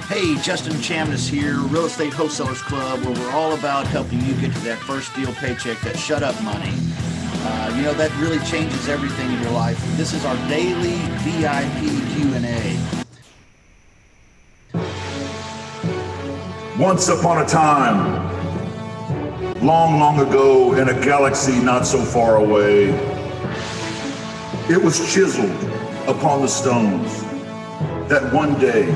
Hey, Justin Chamness here, Real Estate Wholesalers Club, where we're all about helping you get to that first deal paycheck, that shut up money. That really changes everything in your life. This is our daily VIP Q&A. Once upon a time, long, long ago, in a galaxy not so far away, it was chiseled upon the stones that one day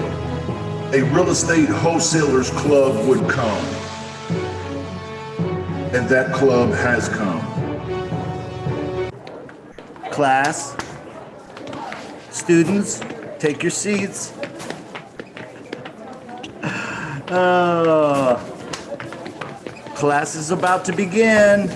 a real estate wholesalers club would come. And that club has come. Class, students, take your seats. Class is about to begin.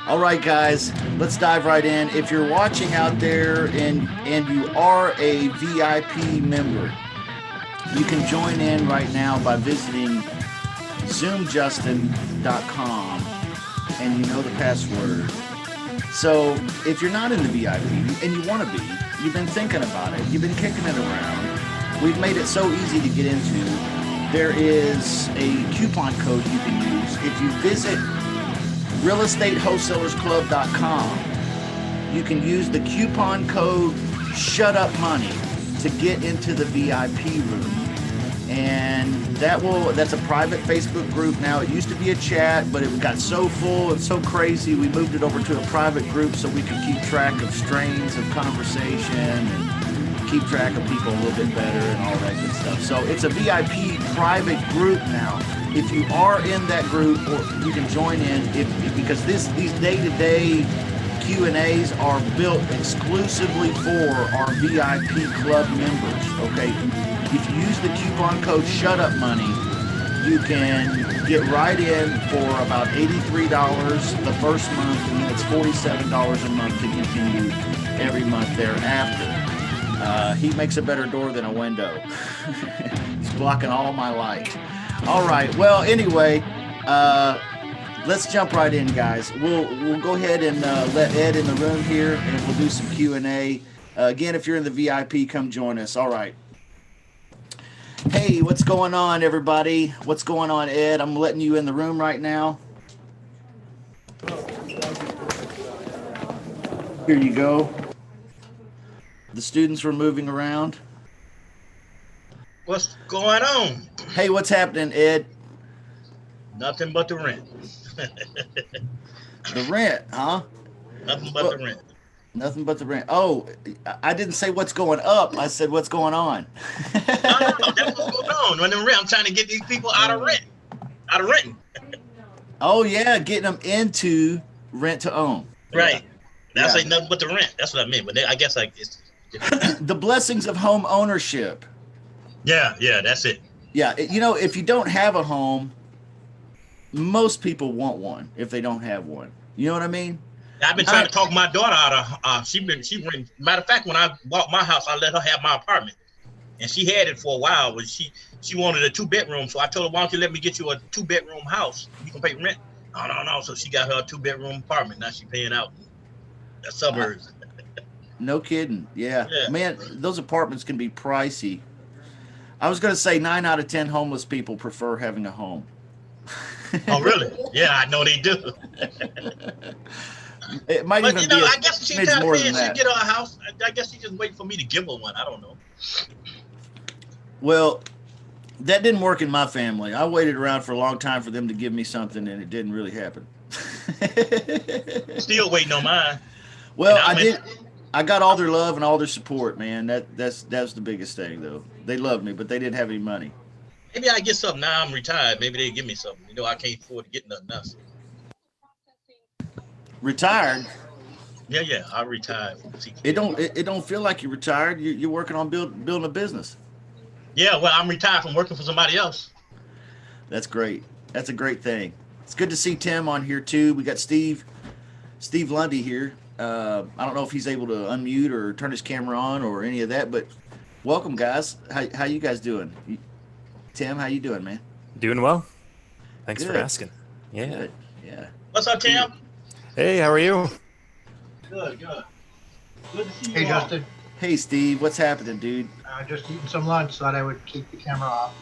All right, guys, let's dive right in. If you're watching out there and you are a VIP member, you can join in right now by visiting zoomjustin.com, and you know the password. So if you're not in the VIP and you want to be, you've been thinking about it, you've been kicking it around, we've made it so easy to get into. There is a coupon code you can use. If you visit realestatewholesalersclub.com, you can use the coupon code SHUTUPMONEY to get into the VIP room. And that's a private Facebook group now. It used to be a chat, but it got so full and so crazy, we moved it over to a private group so we can keep track of strains of conversation and keep track of people a little bit better and all that good stuff. So it's a VIP private group now. If you are in that group, or you can join in because these day-to-day Q&As are built exclusively for our VIP club members, okay? If you use the coupon code SHUTUPMONEY, you can get right in for about $83 the first month, and then it's $47 a month to continue every month thereafter. He makes a better door than a window. He's blocking all my light. All right. Well, anyway, let's jump right in, guys. We'll go ahead and let Ed in the room here, and we'll do some Q&A. Again, if you're in the VIP, come join us. All right. Hey, what's going on, everybody? What's going on, Ed? I'm letting you in the room right now. Here you go. The students were moving around. What's going on? Hey, what's happening, Ed? Nothing but the rent. The rent, huh? Nothing but the rent. Nothing but the rent. Oh, I didn't say what's going up. I said what's going on. No, that's what's going on. When the rent, I'm trying to get these people out of renting. Oh yeah, getting them into rent to own. Right. That's like nothing but the rent. That's what I meant. But I guess it's the blessings of home ownership. Yeah, that's it. Yeah, if you don't have a home, most people want one if they don't have one. You know what I mean? I've been trying to talk my daughter out of. She rented. Matter of fact, when I bought my house, I let her have my apartment, and she had it for a while. But she wanted a 2-bedroom, so I told her, "Why don't you let me get you a 2-bedroom house? You can pay rent." No. So she got her a 2-bedroom apartment. Now she's paying out the suburbs. No kidding. Yeah, man, those apartments can be pricey. I was going to say 9 out of 10 homeless people prefer having a home. Oh, really? Yeah, I know they do. It might even be I guess she's kind of paying. She get her a house. I guess she's just waiting for me to give her one. I don't know. Well, that didn't work in my family. I waited around for a long time for them to give me something, and it didn't really happen. Still waiting on mine. Well, I got all their love and all their support, man. That's the biggest thing, though. They loved me, but they didn't have any money. Maybe I get something now. I'm retired. Maybe they give me something. I can't afford to get nothing else. Retired? Yeah. I retired. It don't feel like you're retired. You're working on building a business. Yeah, well, I'm retired from working for somebody else. That's great. That's a great thing. It's good to see Tim on here too. We got Steve Lundy here. I don't know if he's able to unmute or turn his camera on or any of that, but welcome, guys. How you guys doing? Tim, how you doing, man? Doing well. Thanks Good. for asking. Yeah. Good. Yeah. What's up, Tim? Hey, how are you? Good, good. Good to see you Hey, all. Justin. Hey, Steve, what's happening, dude? Just eating some lunch. Thought I would keep the camera off.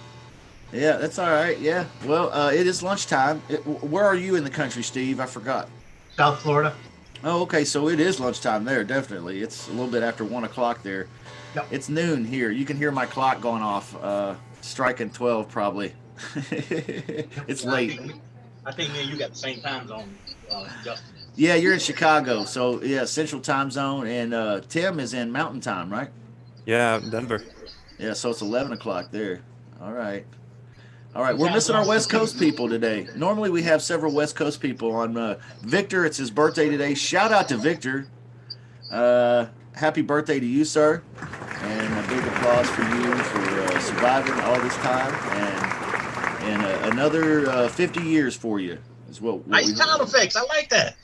Yeah, that's all right. Yeah. Well, it is lunchtime. Where are you in the country, Steve? I forgot. South Florida. Oh, okay. So it is lunchtime there, definitely. It's a little bit after 1 o'clock there. Yep. It's noon here. You can hear my clock going off, striking 12 probably. It's late. I think me and you got the same time zone, Justin. Yeah, you're in Chicago. So, yeah, Central Time Zone. And Tim is in Mountain Time, right? Yeah, Denver. Yeah, so it's 11 o'clock there. All right. All right, What we're time missing our zone? West Coast people today. Normally we have several West Coast people on. Victor, it's his birthday today. Shout out to Victor. Happy birthday to you, sir. And a big applause for you for surviving all this time. And another 50 years for you is what Nice we sound effects. I like that.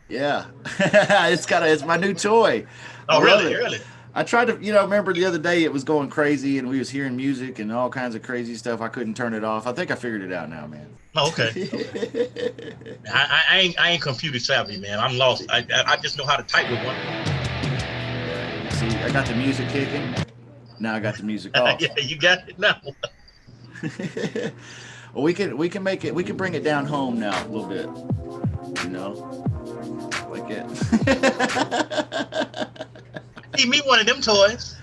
Yeah. It's my new toy. Oh, I love really? it. Really? I tried to, remember the other day it was going crazy and we was hearing music and all kinds of crazy stuff. I couldn't turn it off. I think I figured it out now, man. Oh, okay. I ain't computer savvy, man. I'm lost. I just know how to type with one. See, I got the music kicking. Now I got the music off. Yeah, you got it now. Well, we can make it. We can bring it down home now a little bit. Like it. Need me one of them toys.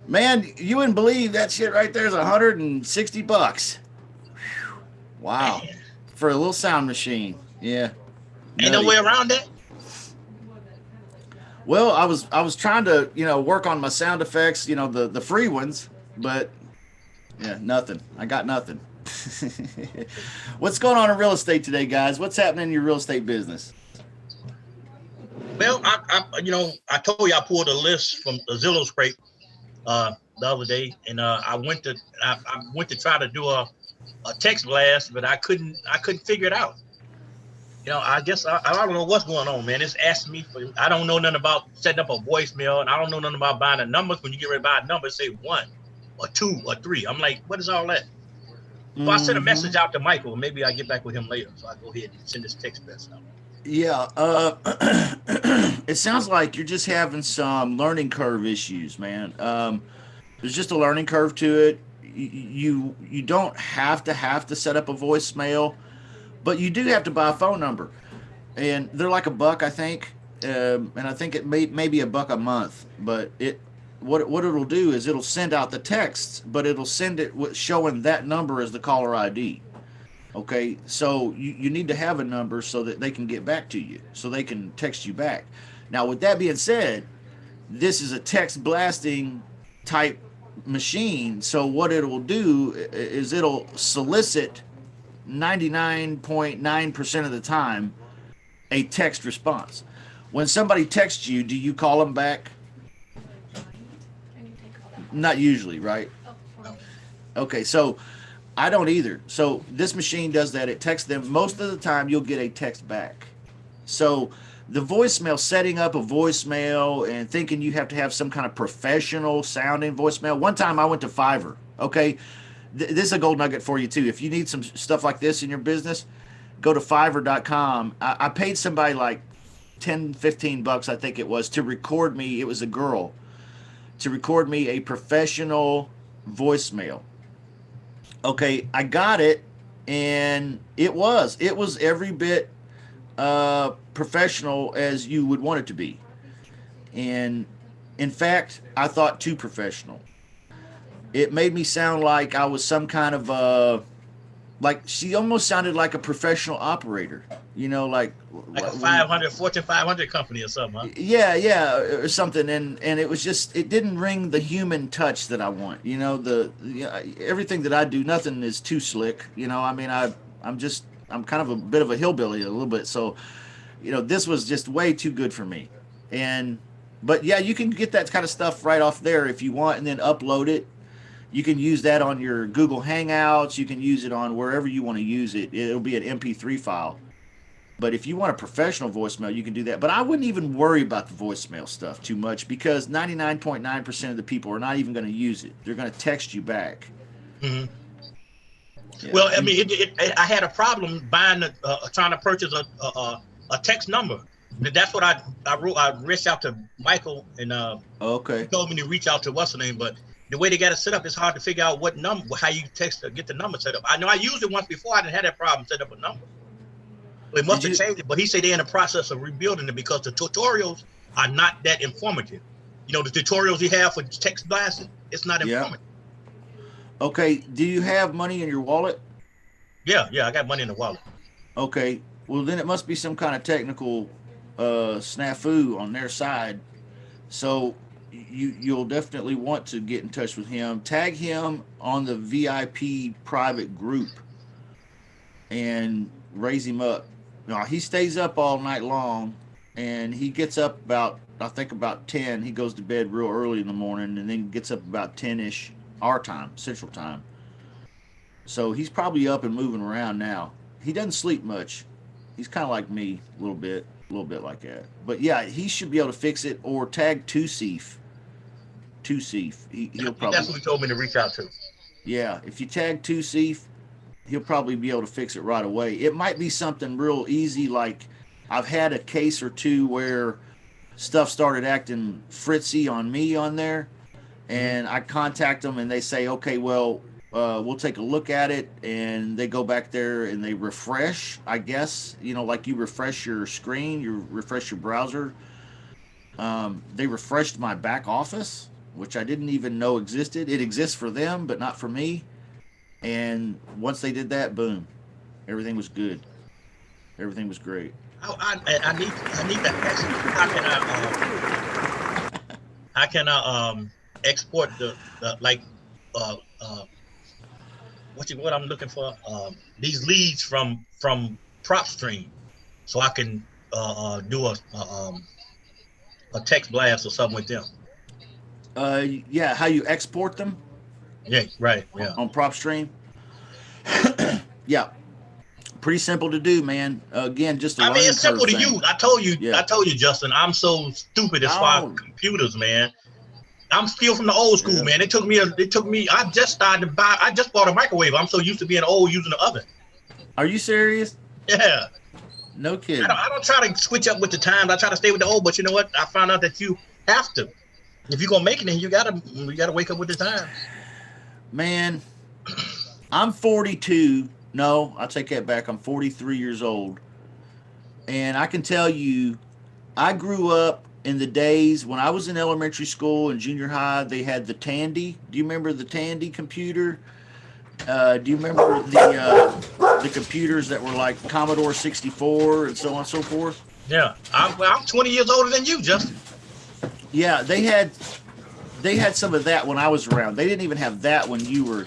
Man, you wouldn't believe that shit right there is $160. Whew. Wow. Man. For a little sound machine. Yeah. Ain't no Nutty. way around that. Well, I was trying to, work on my sound effects, the free ones, but yeah, nothing. I got nothing. What's going on in real estate today, guys? What's happening in your real estate business? Well, I told you I pulled a list from the Zillow scrape the other day, and I went to try to do a text blast, but I couldn't figure it out. I guess I don't know what's going on, man. It's asking me for. I don't know nothing about setting up a voicemail, and I don't know nothing about buying the numbers. When you get ready to buy a number, say 1 or 2 or 3. I'm like, what is all that? So I sent a message out to Michael. Maybe I get back with him later. So I go ahead and send this text blast out. Yeah, it sounds like you're just having some learning curve issues, man. There's just a learning curve to it. You don't have to set up a voicemail, but you do have to buy a phone number, and they're like $1, I think, and I think it may be $1 a month. But what it'll do is it'll send out the texts, but it'll send it showing that number as the caller ID. Okay, so you need to have a number so that they can get back to you, so they can text you back. Now, with that being said, this is a text blasting type machine, so what it will do is it'll solicit 99.9% of the time a text response. When somebody texts you, do you call them back? Not usually, right? Okay, so I don't either. So this machine does that. It texts them. Most of the time, you'll get a text back. So the voicemail, setting up a voicemail and thinking you have to have some kind of professional sounding voicemail. One time I went to Fiverr. Okay, this is a gold nugget for you too. If you need some stuff like this in your business, go to Fiverr.com. I paid somebody like $10-15, I think it was, to record me. It was a girl to record me a professional voicemail. Okay, I got it, and it was every bit professional as you would want it to be. And in fact, I thought too professional. It made me sound like I was some kind of like she almost sounded like a professional operator, like a 500 Fortune 500 company or something, huh? Yeah, or something. And it was just, it didn't ring the human touch that I want. Everything that I do, nothing is too slick. I'm kind of a bit of a hillbilly a little bit. So, this was just way too good for me. But yeah, you can get that kind of stuff right off there if you want, and then upload it. You can use that on your Google Hangouts. You can use it on wherever you want to use it. It'll be an MP3 file. But if you want a professional voicemail, you can do that. But I wouldn't even worry about the voicemail stuff too much, because 99.9% of the people are not even going to use it. They're going to text you back. Mm-hmm. Yeah. Well, I mean, I had a problem trying to purchase a text number. That's what I wrote. I reached out to Michael, and he Okay. told me to reach out to what's her name, but the way they got it set up, it's hard to figure out what number, how you text to get the number set up. I know I used it once before. I didn't have that problem set up a number. They Did must have you? changed it, but he said they're in the process of rebuilding it because the tutorials are not that informative. You know, the tutorials you have for text blasting, it's not Yeah. informative. Okay. Do you have money in your wallet? Yeah, I got money in the wallet. Okay. Well, then it must be some kind of technical snafu on their side. So you'll definitely want to get in touch with him. Tag him on the VIP private group and raise him up. Now, he stays up all night long, and he gets up about, I think, about 10. He goes to bed real early in the morning, and then gets up about 10-ish our time, Central Time. So he's probably up and moving around now. He doesn't sleep much. He's kind of like me, a little bit like that. But yeah, he should be able to fix it, or tag Two Seif. He'll probably. That's what he told me to reach out to. Yeah, if you tag Two Seif, he'll probably be able to fix it right away. It might be something real easy, like I've had a case or two where stuff started acting fritzy on me on there, and I contact them and they say, okay, well, we'll take a look at it, and they go back there and they refresh, I guess, like you refresh your screen, you refresh your browser. They refreshed my back office, which I didn't even know existed. It exists for them, but not for me. And once they did that, boom, everything was good. Everything was great. I need that message. How can I export the like what I'm looking for, these leads from PropStream, so I can do a text blast or something with them. Yeah, how you export them Yeah, right. Yeah. on PropStream. Yeah, pretty simple to do, man. Again, just a I learning mean, it's simple curve to thing. use. I told you, Yeah. Justin, I'm so stupid as far Oh. as computers, man. I'm still from the old school, Yeah. man. I just bought a microwave. I'm so used to being old using the oven. Are you serious? Yeah. No kidding. I don't try to switch up with the times. I try to stay with the old, but you know what? I found out that you have to. If you're gonna make it, then you gotta wake up with the times. Man, I'm 42. No, I take that back. I'm 43 years old. And I can tell you, I grew up in the days when I was in elementary school and junior high. They had the Tandy. Do you remember the Tandy computer? Do you remember the computers that were like Commodore 64 and so on and so forth? Yeah. I'm 20 years older than you, Justin. Yeah, they had some of that when I was around. They didn't even have that when you were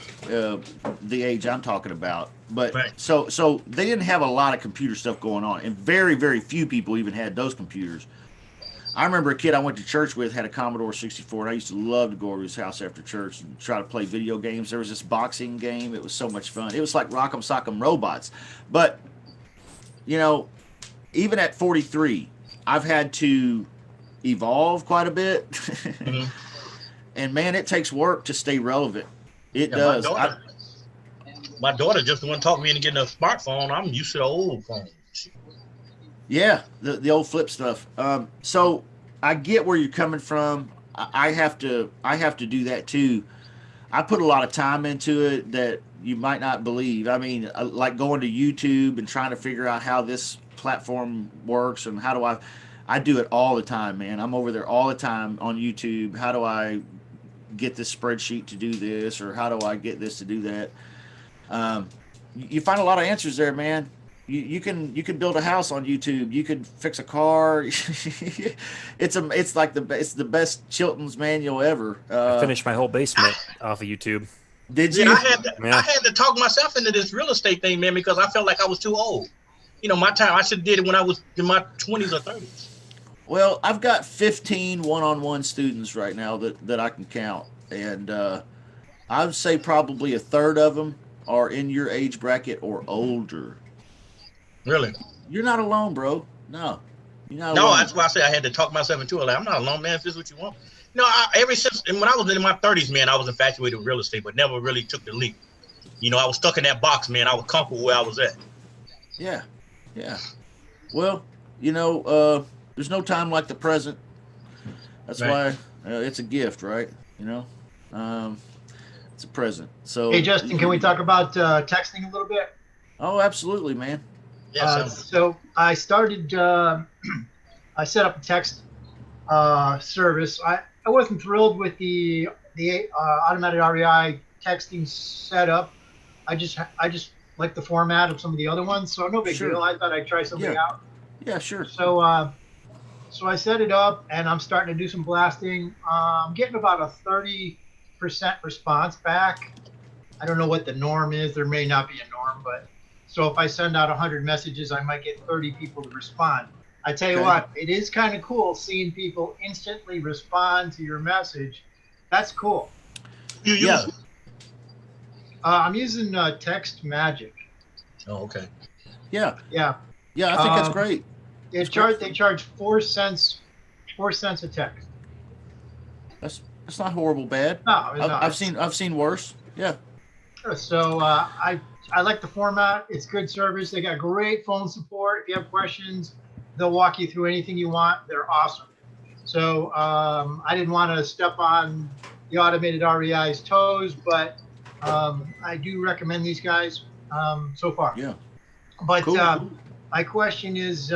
the age I'm talking about. But Right. so they didn't have a lot of computer stuff going on, and very, very few people even had those computers. I remember a kid I went to church with had a Commodore 64, and I used to love to go over to his house after church and try to play video games. There was this boxing game. It was so much fun. It was like Rock'em Sock'em Robots. But, even at 43, I've had to evolve quite a bit. Mm-hmm. And, man, it takes work to stay relevant. It does. My daughter just the one taught me into getting a smartphone. I'm used to the old phone. Yeah, the old flip stuff. So I get where you're coming from. I have to do that too. I put a lot of time into it that you might not believe. I mean, like going to YouTube and trying to figure out how this platform works and how do I do it all the time, man. I'm over there all the time on YouTube. How do I get this spreadsheet to do this, or how do I get this to do that? You find a lot of answers there, man. You can build a house on YouTube. You can fix a car. It's the best Chilton's manual ever. I finished my whole basement off of YouTube. Did you? Yeah, I had to talk myself into this real estate thing, man, because I felt like I was too old. My time, I should have did it when I was in my 20s or 30s. Well, I've got 15 one-on-one students right now that I can count, and I would say probably a third of them are in your age bracket or older. Really? You're not alone, bro. No, you're not No, alone. that's why I say I had to talk myself into it. Like, I'm not alone, man. If this is what you want. Ever since when I was in my 30s, man, I was infatuated with real estate, but never really took the leap. I was stuck in that box, man. I was comfortable where I was at. Yeah. Well, There's no time like the present. That's Right. why it's a gift, right? You know, it's a present. So, Hey, Justin, can we talk about texting a little bit? oh, absolutely, man. Yeah, sounds So I started, I set up a text service. I wasn't thrilled with the automated REI texting setup. I just like the format of some of the other ones, so no big Sure. deal. I thought I'd try somebody Yeah. out. Yeah, sure. So I set it up, and I'm starting to do some blasting. I'm getting about a 30% response back. I don't know what the norm is. There may not be a norm, but so if I send out 100 messages, I might get 30 people to respond. I tell you Okay. what, it is kind of cool seeing people instantly respond to your message. That's cool. you Yeah. use. I'm using Text Magic. Oh, okay. Yeah. Yeah. Yeah. I think that's Um, great. they That's great. charge 4 cents, 4 cents a text. That's not horrible bad. No, it's not. I've seen worse. Yeah. So I like the format. It's good service. They got great phone support. If you have questions, they'll walk you through anything you want. They're awesome. So I didn't want to step on the automated REI's toes, but I do recommend these guys so far. Yeah. But Cool. my question is,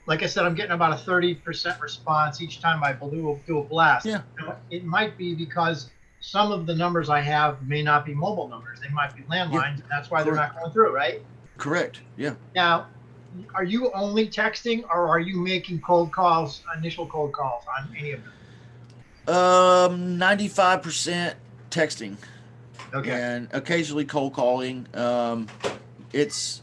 like I said, I'm getting about a 30% response each time I do a blast. Yeah. It might be because some of the numbers I have may not be mobile numbers. They might be landlines, and that's why they're not going through, right? Correct. Yeah. Now, are you only texting, or are you making cold calls, initial cold calls on any of them? 95% texting Okay. and occasionally cold calling. It's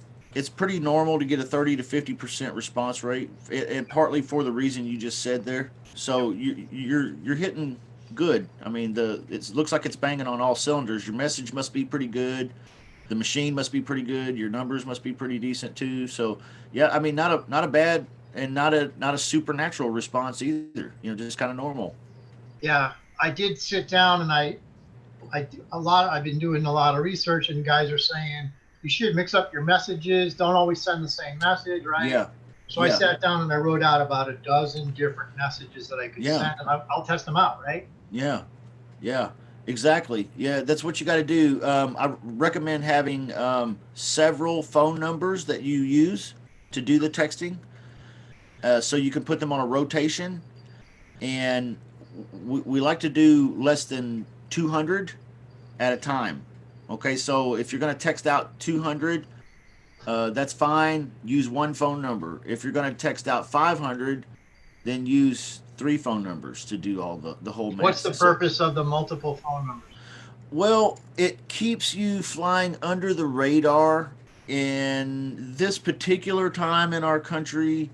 pretty normal to get a 30 to 50% response rate, and partly for the reason you just said there. So you're hitting good. I mean, it looks like it's banging on all cylinders. Your message must be pretty good. The machine must be pretty good. Your numbers must be pretty decent too. So yeah, I mean, not a bad and not a supernatural response either. You know, just kind of normal. Yeah, I did sit down and I've been doing a lot of research, and guys are saying you should mix up your messages. Don't always send the same message, right? Yeah. So I Yeah. sat down and I wrote out about a dozen different messages that I could Yeah. send, and I'll test them out, right? Yeah. Yeah. Exactly. Yeah, that's what you got to do. I recommend having several phone numbers that you use to do the texting, so you can put them on a rotation. And we like to do less than 200 at a time. Okay, so if you're going to text out 200, that's fine. Use one phone number. If you're going to text out 500, then use three phone numbers to do all the whole mess. What's the purpose of the multiple phone numbers? Well, it keeps you flying under the radar. In this particular time in our country,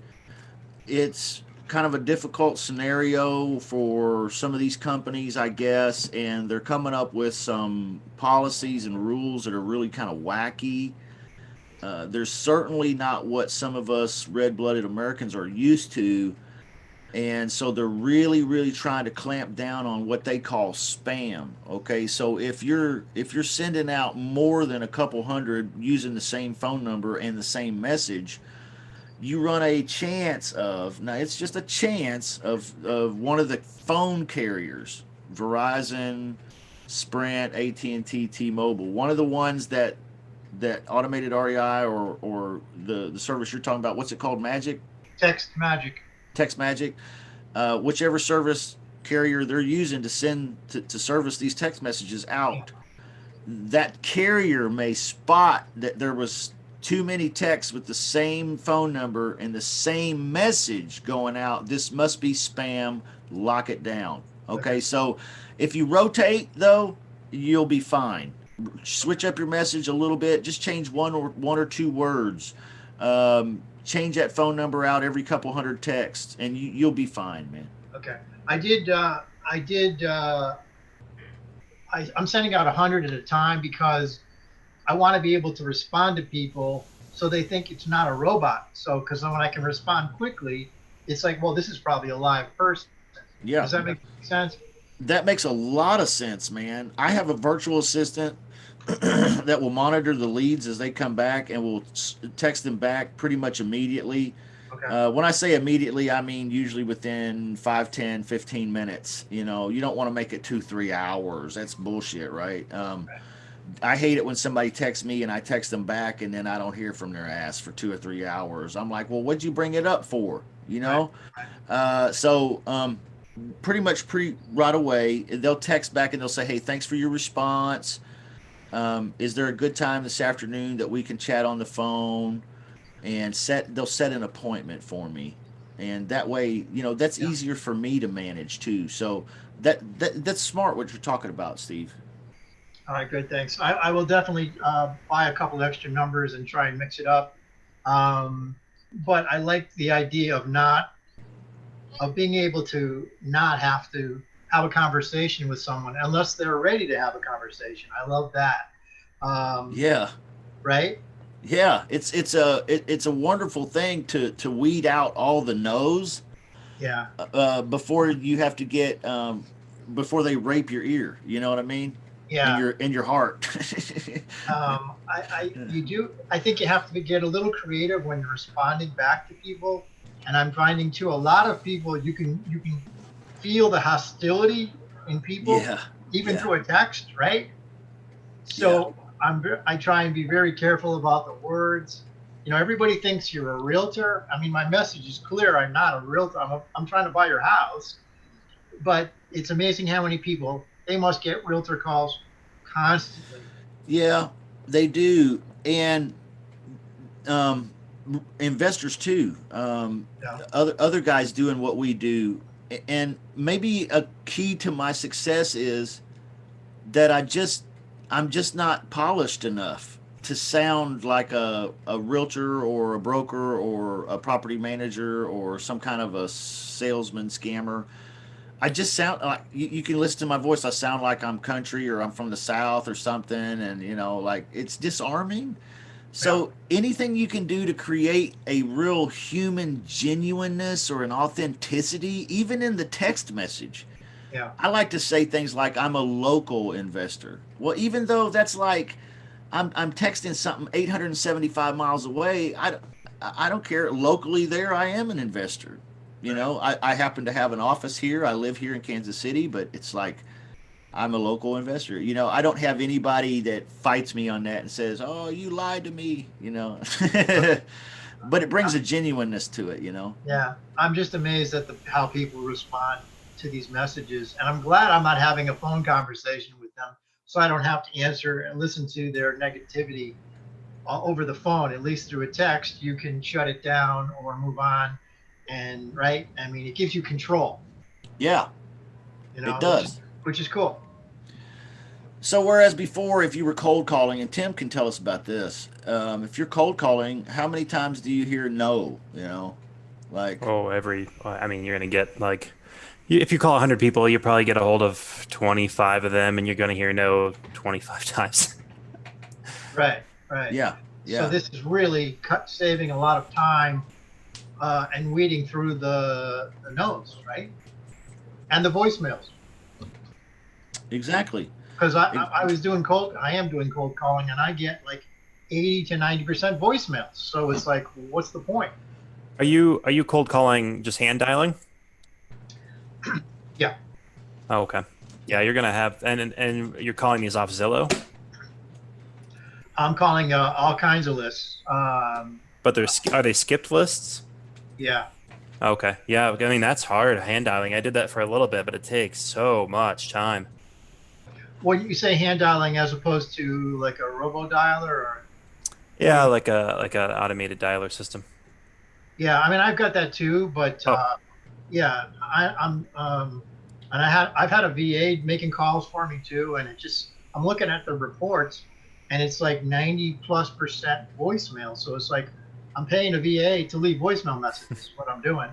it's kind of a difficult scenario for some of these companies, I guess, and they're coming up with some policies and rules that are really kind of wacky. There's certainly not what some of us red-blooded Americans are used to, and so they're really trying to clamp down on what they call spam. Okay, so if you're sending out more than a couple hundred using the same phone number and the same message, you run a chance of, now it's just a chance of one of the phone carriers, Verizon, Sprint, AT&T, T-Mobile, one of the ones that automated REI or the service you're talking about, what's it called? Magic? Text Magic. Text Magic, whichever service carrier they're using to send to service these text messages out, that carrier may spot that there was too many texts with the same phone number and the same message going out. This must be spam. Lock it down. Okay, so if you rotate though, you'll be fine. Switch up your message a little bit. Just change one or two words. Change that phone number out every couple hundred texts, and you'll be fine, man. Okay. I'm sending out 100 at a time because I want to be able to respond to people so they think it's not a robot. So, because when I can respond quickly, it's like, well, this is probably a live person. Yeah. Does that make sense? That makes a lot of sense, man. I have a virtual assistant that will monitor the leads as they come back, and will text them back pretty much immediately. Okay. When I say immediately, I mean usually within 5, 10, 15 minutes. You know, you don't want to make it 2, 3 hours. That's bullshit, right? I hate it when somebody texts me and I text them back and then I don't hear from their ass for 2 or 3 hours. I'm like, well, what'd you bring it up for? You Right. know? Pretty much right away, they'll text back and they'll say, hey, thanks for your response. Is there a good time this afternoon that we can chat on the phone? And they'll set an appointment for me. And that way, you know, that's Yeah. easier for me to manage too. So that's smart what you're talking about, Steve. All right, good, thanks. I will definitely buy a couple extra numbers and try and mix it up. Um, but I like the idea of being able to not have to have a conversation with someone unless they're ready to have a conversation. I love that. Um, Yeah. right? Yeah, it's a wonderful thing to weed out all the no's Yeah. before you have to get before they rape your ear. You know what I mean? In Yeah. your heart. I think you have to get a little creative when you're responding back to people. And I'm finding too, a lot of people, you can feel the hostility in people, Yeah, even yeah, through a text, right? yeah, So I try and be very careful about the words. You know, everybody thinks you're a realtor. I mean, my message is clear. I'm not a realtor. I'm trying to buy your house. But it's amazing how many people, they must get realtor calls constantly. yeah. They do, and um, investors too. Yeah. Other guys doing what we do, and maybe a key to my success is that I'm just not polished enough to sound like a realtor or a broker or a property manager or some kind of a salesman scammer. I just sound like you can listen to my voice. I sound like I'm country or I'm from the South or something, and you know, like it's disarming. Yeah. So anything you can do to create a real human genuineness or an authenticity, even in the text message, Yeah. I like to say things like I'm a local investor. Well, even though that's like I'm texting something 875 miles away, I don't care. Locally there, I am an investor. You Right. know, I happen to have an office here. I live here in Kansas City, but it's like I'm a local investor. You know, I don't have anybody that fights me on that and says, "Oh, you lied to me," you know. But it brings a genuineness to it, you know. Yeah, I'm just amazed at how people respond to these messages, and I'm glad I'm not having a phone conversation with them, so I don't have to answer and listen to their negativity over the phone. At least through a text, you can shut it down or move on, and right. I mean, it gives you control, Yeah, you it know, does. which is cool. So whereas before, if you were cold calling, and Tim can tell us about this, if you're cold calling, how many times do you hear no? You know, like Oh, I mean, you're gonna get like, if you call 100 people, you probably get a hold of 25 of them, and you're gonna hear no 25 times. Right, right. yeah, So yeah, this is really saving a lot of time and weeding through the notes, right, and the voicemails. exactly. Because Ex- I am doing cold calling, and I get like 80 to 90% voicemails. So it's like, what's the point? Are you cold calling just hand dialing? Yeah, Oh, okay. Yeah, yeah. you're gonna have and you're calling these off Zillow, I'm calling all kinds of lists. but are they skipped lists? Yeah. Okay. Yeah, I mean that's hard hand dialing. I did that for a little bit, but it takes so much time. When you say hand dialing as opposed to like a robo dialer, or what do Yeah, you? like a automated dialer system. Yeah, I mean I've got that too, but Oh, yeah, I'm and I've had a VA making calls for me too, and I'm looking at the reports, and it's like 90+% voicemail. So it's like I'm paying a VA to leave voicemail messages. What I'm doing,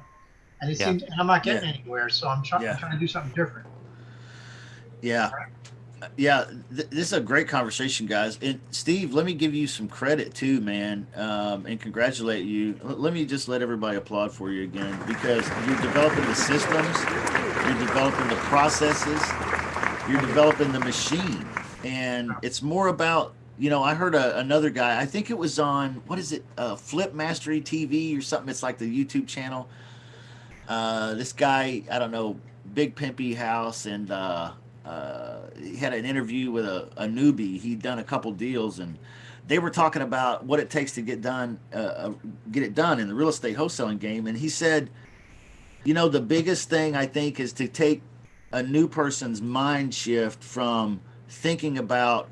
and yeah. and I'm not yeah, getting anywhere. So I'm yeah, trying to do something different. yeah, yeah. This is a great conversation, guys. And Steve, let me give you some credit too, man, and congratulate you. Let me just let everybody applaud for you again because you're developing the systems, you're developing the processes, you're developing the machine. And it's more about, I heard another guy, I think it was on, what is it, Flip Mastery TV or something. It's like the YouTube channel. This guy, I don't know, big pimpy house, and he had an interview with a newbie. He'd done a couple deals, and they were talking about what it takes to get it done in the real estate wholesaling game. And he said, the biggest thing I think is to take a new person's mind shift from thinking about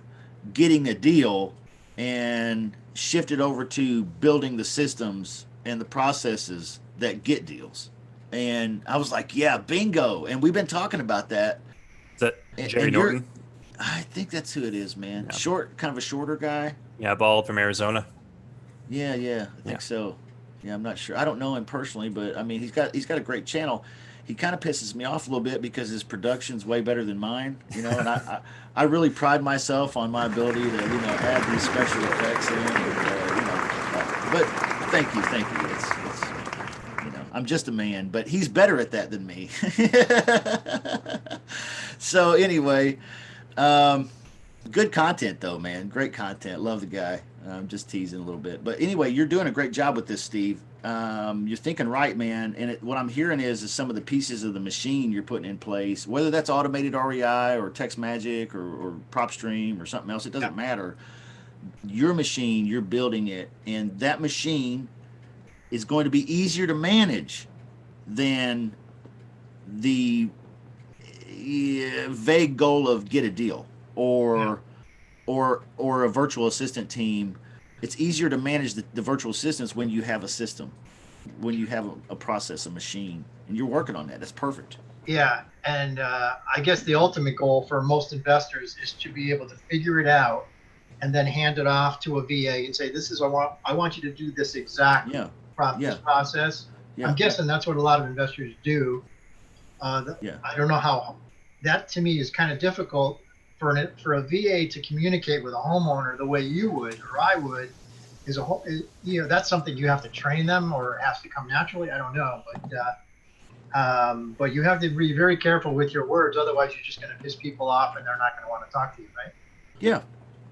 getting a deal and shift it over to building the systems and the processes that get deals. And I was like, yeah, bingo. And we've been talking about that. Is that Jerry Norton? I think that's who it is, man. Yeah. Kind of a shorter guy. Yeah, bald from Arizona. Yeah, I think so. Yeah, I'm not sure. I don't know him personally, but I mean, he's got a great channel. He kind of pisses me off a little bit because his production's way better than mine, and I really pride myself on my ability to, add these special effects in, and, but thank you. It's I'm just a man, but he's better at that than me. So anyway, good content though, man. Great content. Love the guy. I'm just teasing a little bit, but anyway, you're doing a great job with this, Steve. You're thinking right, man. And what I'm hearing is some of the pieces of the machine you're putting in place, whether that's automated REI or text magic or PropStream or something else, it doesn't matter. Your machine, you're building it, and that machine is going to be easier to manage than the vague goal of get a deal or a virtual assistant team. It's easier to manage the virtual assistants when you have a system, when you have a process, a machine, and you're working on that. That's perfect. Yeah, and I guess the ultimate goal for most investors is to be able to figure it out and then hand it off to a VA and say, "This is I want you to do this exact process." Yeah. I'm guessing that's what a lot of investors do. I don't know how. That to me is kind of difficult for a VA to communicate with a homeowner the way you would or I would. That's something you have to train them, or it has to come naturally. I don't know, but you have to be very careful with your words. Otherwise, you're just going to piss people off, and they're not going to want to talk to you, right?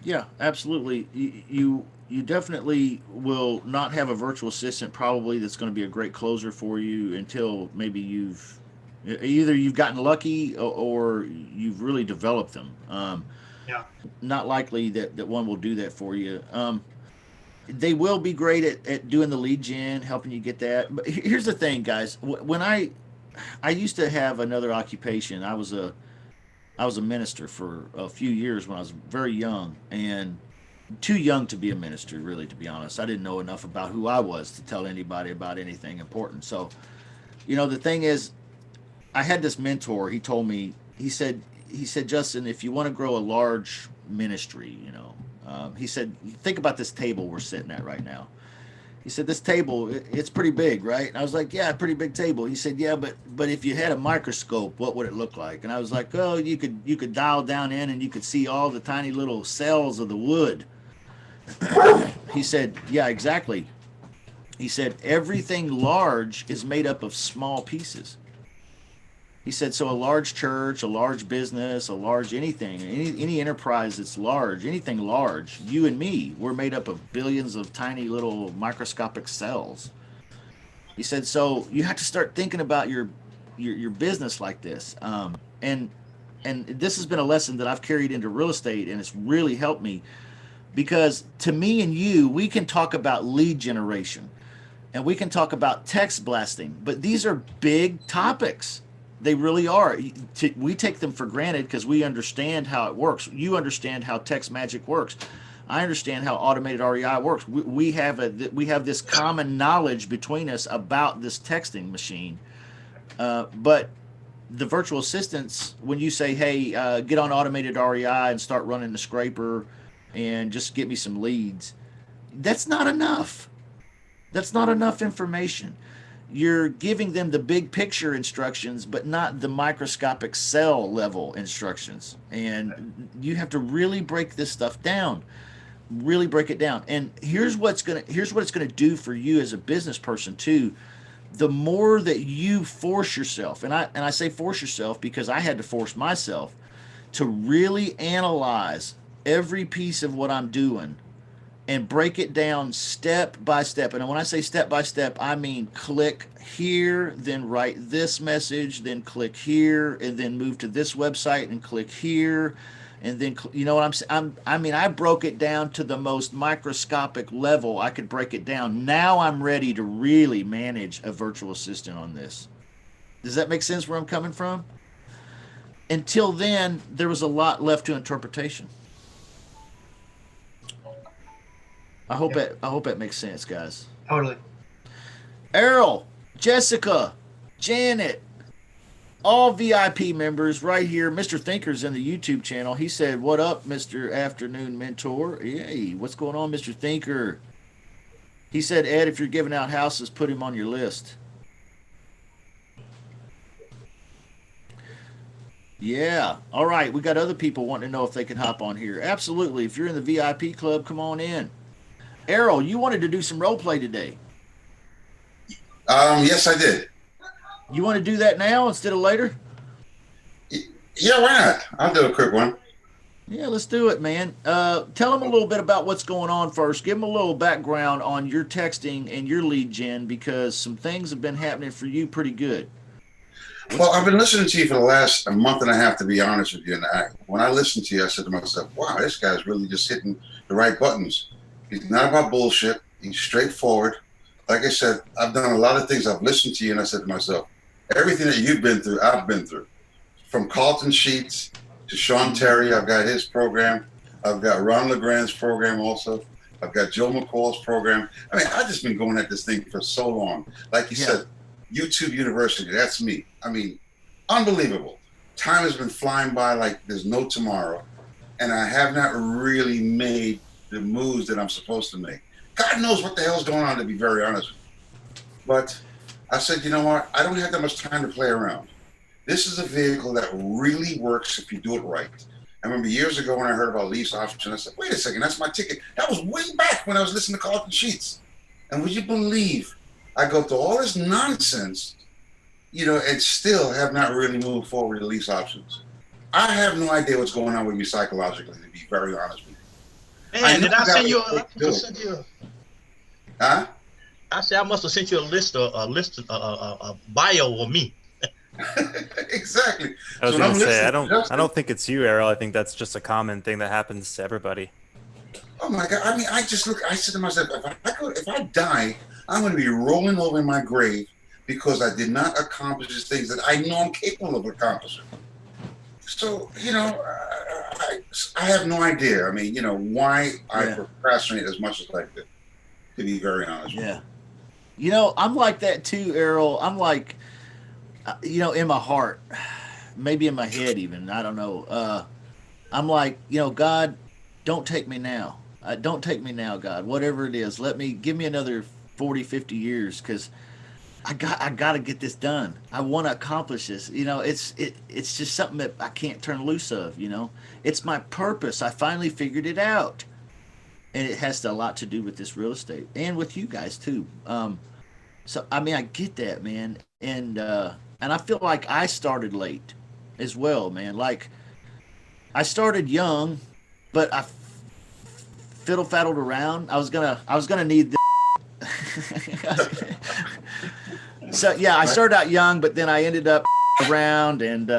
Yeah, absolutely. You definitely will not have a virtual assistant probably that's going to be a great closer for you until maybe you've gotten lucky or you've really developed them. Not likely that one will do that for you. They will be great at doing the lead gen, helping you get that. But here's the thing, guys. When I used to have another occupation. I was a minister for a few years when I was very young, and too young to be a minister, really, to be honest. I didn't know enough about who I was to tell anybody about anything important. So, the thing is, I had this mentor. He told me, he said, Justin, if you want to grow a large ministry, he said, think about this table we're sitting at right now. He said, this table, it's pretty big, right? And I was like, yeah, pretty big table. He said, yeah, but if you had a microscope, what would it look like? And I was like, oh, you could dial down in and you could see all the tiny little cells of the wood. He said, yeah, exactly. He said, everything large is made up of small pieces. He said, so a large church, a large business, a large anything, any enterprise that's large, anything large, you and me, we're made up of billions of tiny little microscopic cells. He said, so you have to start thinking about your business like this. And this has been a lesson that I've carried into real estate, and it's really helped me, because to me and you, we can talk about lead generation and we can talk about text blasting, but these are big topics. They really are. We take them for granted because we understand how it works. You understand how text magic works. I understand how automated REI works. We have this common knowledge between us about this texting machine. But the virtual assistants, when you say, hey, get on automated REI and start running the scraper and just get me some leads, that's not enough. That's not enough information. You're giving them the big picture instructions, but not the microscopic cell level instructions. And you have to really break this stuff down, really break it down. And here's what it's going to do for you as a business person too. The more that you force yourself, and I say force yourself because I had to force myself to really analyze every piece of what I'm doing and break it down step by step. And when I say step by step, I mean click here, then write this message, then click here, and then move to this website and click here. And then, you know what I'm saying? I mean, I broke it down to the most microscopic level I could break it down. Now I'm ready to really manage a virtual assistant on this. Does that make sense where I'm coming from? Until then, there was a lot left to interpretation. I hope that makes sense, guys. Totally. Errol, Jessica, Janet, all VIP members right here. Mr. Thinker's in the YouTube channel. He said, "What up, Mr. Afternoon Mentor?" Hey, what's going on, Mr. Thinker? He said, "Ed, if you're giving out houses, put him on your list." Yeah. All right. We got other people wanting to know if they can hop on here. Absolutely. If you're in the VIP club, come on in. Errol, you wanted to do some role play today. Yes, I did. You want to do that now instead of later? Yeah, why not? I'll do a quick one. Yeah, let's do it, man. Tell them a little bit about what's going on first. Give them a little background on your texting and your lead gen, because some things have been happening for you pretty good. Well, I've been listening to you for the last month and a half, to be honest with you. And when I listened to you, I said to myself, wow, this guy's really just hitting the right buttons. He's not about bullshit. He's straightforward. Like I said, I've done a lot of things. I've listened to you, and I said to myself, everything that you've been through, I've been through. From Carlton Sheets to Sean Terry, I've got his program. I've got Ron LeGrand's program also. I've got Joe McCall's program. I mean, I've just been going at this thing for so long. Like you said, YouTube University, that's me. I mean, unbelievable. Time has been flying by like there's no tomorrow. And I have not really made the moves that I'm supposed to make. God knows what the hell's going on, to be very honest with you. But I said, you know what? I don't have that much time to play around. This is a vehicle that really works if you do it right. I remember years ago when I heard about lease option, I said, wait a second, that's my ticket. That was way back when I was listening to Carlton Sheets. And would you believe I go through all this nonsense, you know, and still have not really moved forward with lease options. I have no idea what's going on with me psychologically, to be very honest with you. Man, did I send you Huh? I said I must have sent you a bio of me. Exactly. I was gonna say I don't think it's you, Errol. I think that's just a common thing that happens to everybody. Oh my God! I mean, I said to myself, if I die, I'm going to be rolling over in my grave because I did not accomplish the things that I know I'm capable of accomplishing. So, you know, I have no idea. I mean, you know, why I procrastinate as much as I did, to be very honest with you. You know, I'm like that too, Errol. I'm like, you know, in my heart, maybe in my head even, I don't know. I'm like, you know, God, don't take me now. Don't take me now, God. Whatever it is, give me another 40, 50 years, because I got to get this done. I want to accomplish this. You know, it's just something that I can't turn loose of, you know. It's my purpose. I finally figured it out. And it has a lot to do with this real estate and with you guys too. So, I mean, I get that, man. And I feel like I started late as well, man. Like, I started young, but I fiddle-faddled around. I was gonna need this. So yeah, I started out young, but then I ended up around and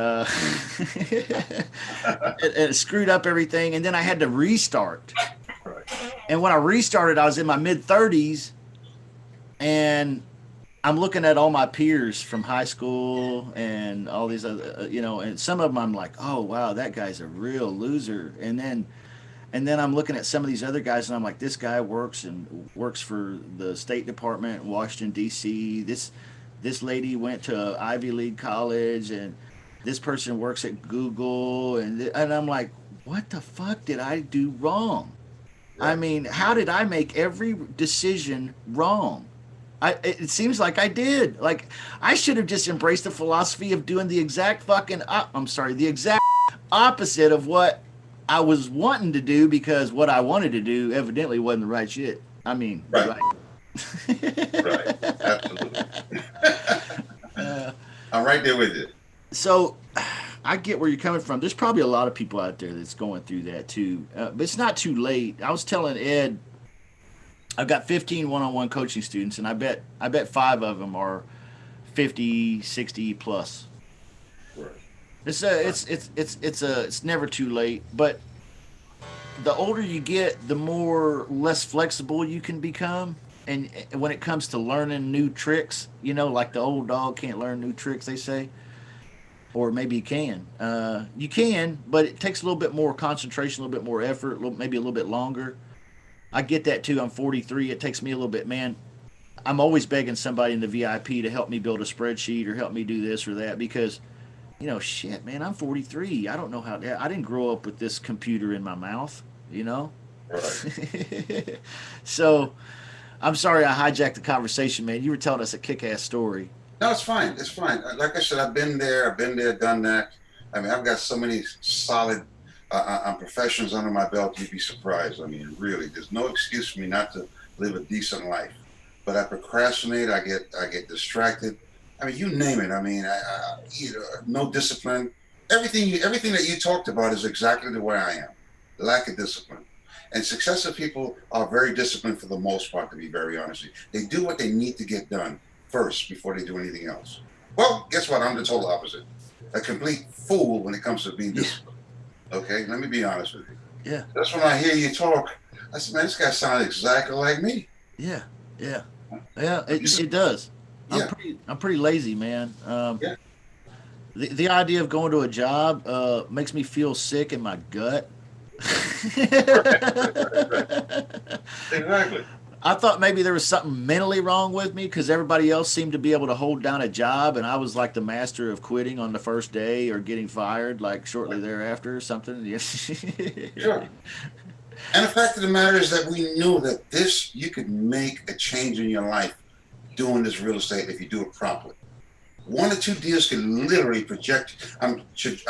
it screwed up everything, and then I had to restart. And when I restarted, I was in my mid-30s, and I'm looking at all my peers from high school and all these other, you know, and some of them I'm like, oh wow, that guy's a real loser. And then I'm looking at some of these other guys, and I'm like, this guy works for the State Department in Washington D.C. This lady went to Ivy League college, and this person works at Google, and I'm like, what the fuck did I do wrong? I mean, how did I make every decision wrong? It seems like I did. Like, I should have just embraced the philosophy of doing the exact the exact opposite of what I was wanting to do, because what I wanted to do evidently wasn't the right shit. I mean, right. Right. Absolutely. I'm right there with you. So, I get where you're coming from. There's probably a lot of people out there that's going through that too. But it's not too late. I was telling Ed, I've got 15 one-on-one coaching students, and I bet 5 of them are 50, 60 plus. Right. It's never too late. But the older you get, the more less flexible you can become. And when it comes to learning new tricks, like the old dog can't learn new tricks, they say. Or maybe you can. You can, but it takes a little bit more concentration, a little bit more effort, maybe a little bit longer. I get that too. I'm 43. It takes me a little bit, man. I'm always begging somebody in the VIP to help me build a spreadsheet or help me do this or that because, shit, man, I'm 43. I don't know how to. I didn't grow up with this computer in my mouth, Right. So, I'm sorry I hijacked the conversation, man. You were telling us a kick-ass story. No, it's fine. It's fine. Like I said, I've been there, done that. I mean, I've got so many solid professions under my belt. You'd be surprised. I mean, really, there's no excuse for me not to live a decent life. But I procrastinate. I get distracted. I mean, you name it. I mean, no discipline. Everything that you talked about is exactly the way I am. Lack of discipline. And successful people are very disciplined for the most part, to be very honest with you. They do what they need to get done first before they do anything else. Well, guess what? I'm the total opposite. A complete fool when it comes to being disciplined. Okay? Let me be honest with you. Yeah. That's when I hear you talk. I said, man, this guy sounds exactly like me. Yeah. Yeah. Yeah, it does. Yeah. I'm pretty lazy, man. Yeah. The idea of going to a job makes me feel sick in my gut. Exactly. I thought maybe there was something mentally wrong with me because everybody else seemed to be able to hold down a job, and I was like the master of quitting on the first day or getting fired like shortly thereafter or something. Sure. And the fact of the matter is that we knew that you could make a change in your life doing this real estate if you do it properly. 1 or 2 deals could literally project, just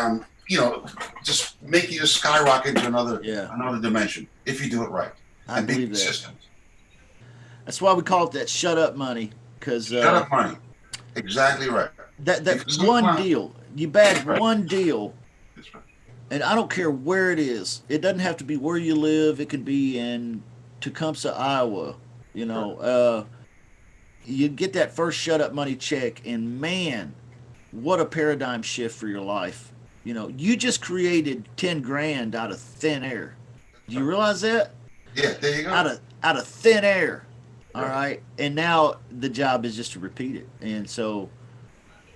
make you just skyrocket into another dimension if you do it right. I and be believe that. consistent. That's why we call it that shut up money. Because shut up money. Exactly right. That one deal, you bag one deal, and I don't care where it is. It doesn't have to be where you live. It could be in Tecumseh, Iowa. You get that first shut up money check, and man, what a paradigm shift for your life. You just created 10 grand out of thin air. Do you realize that? Yeah, there you go. Out of thin air. All right. And now the job is just to repeat it. And so,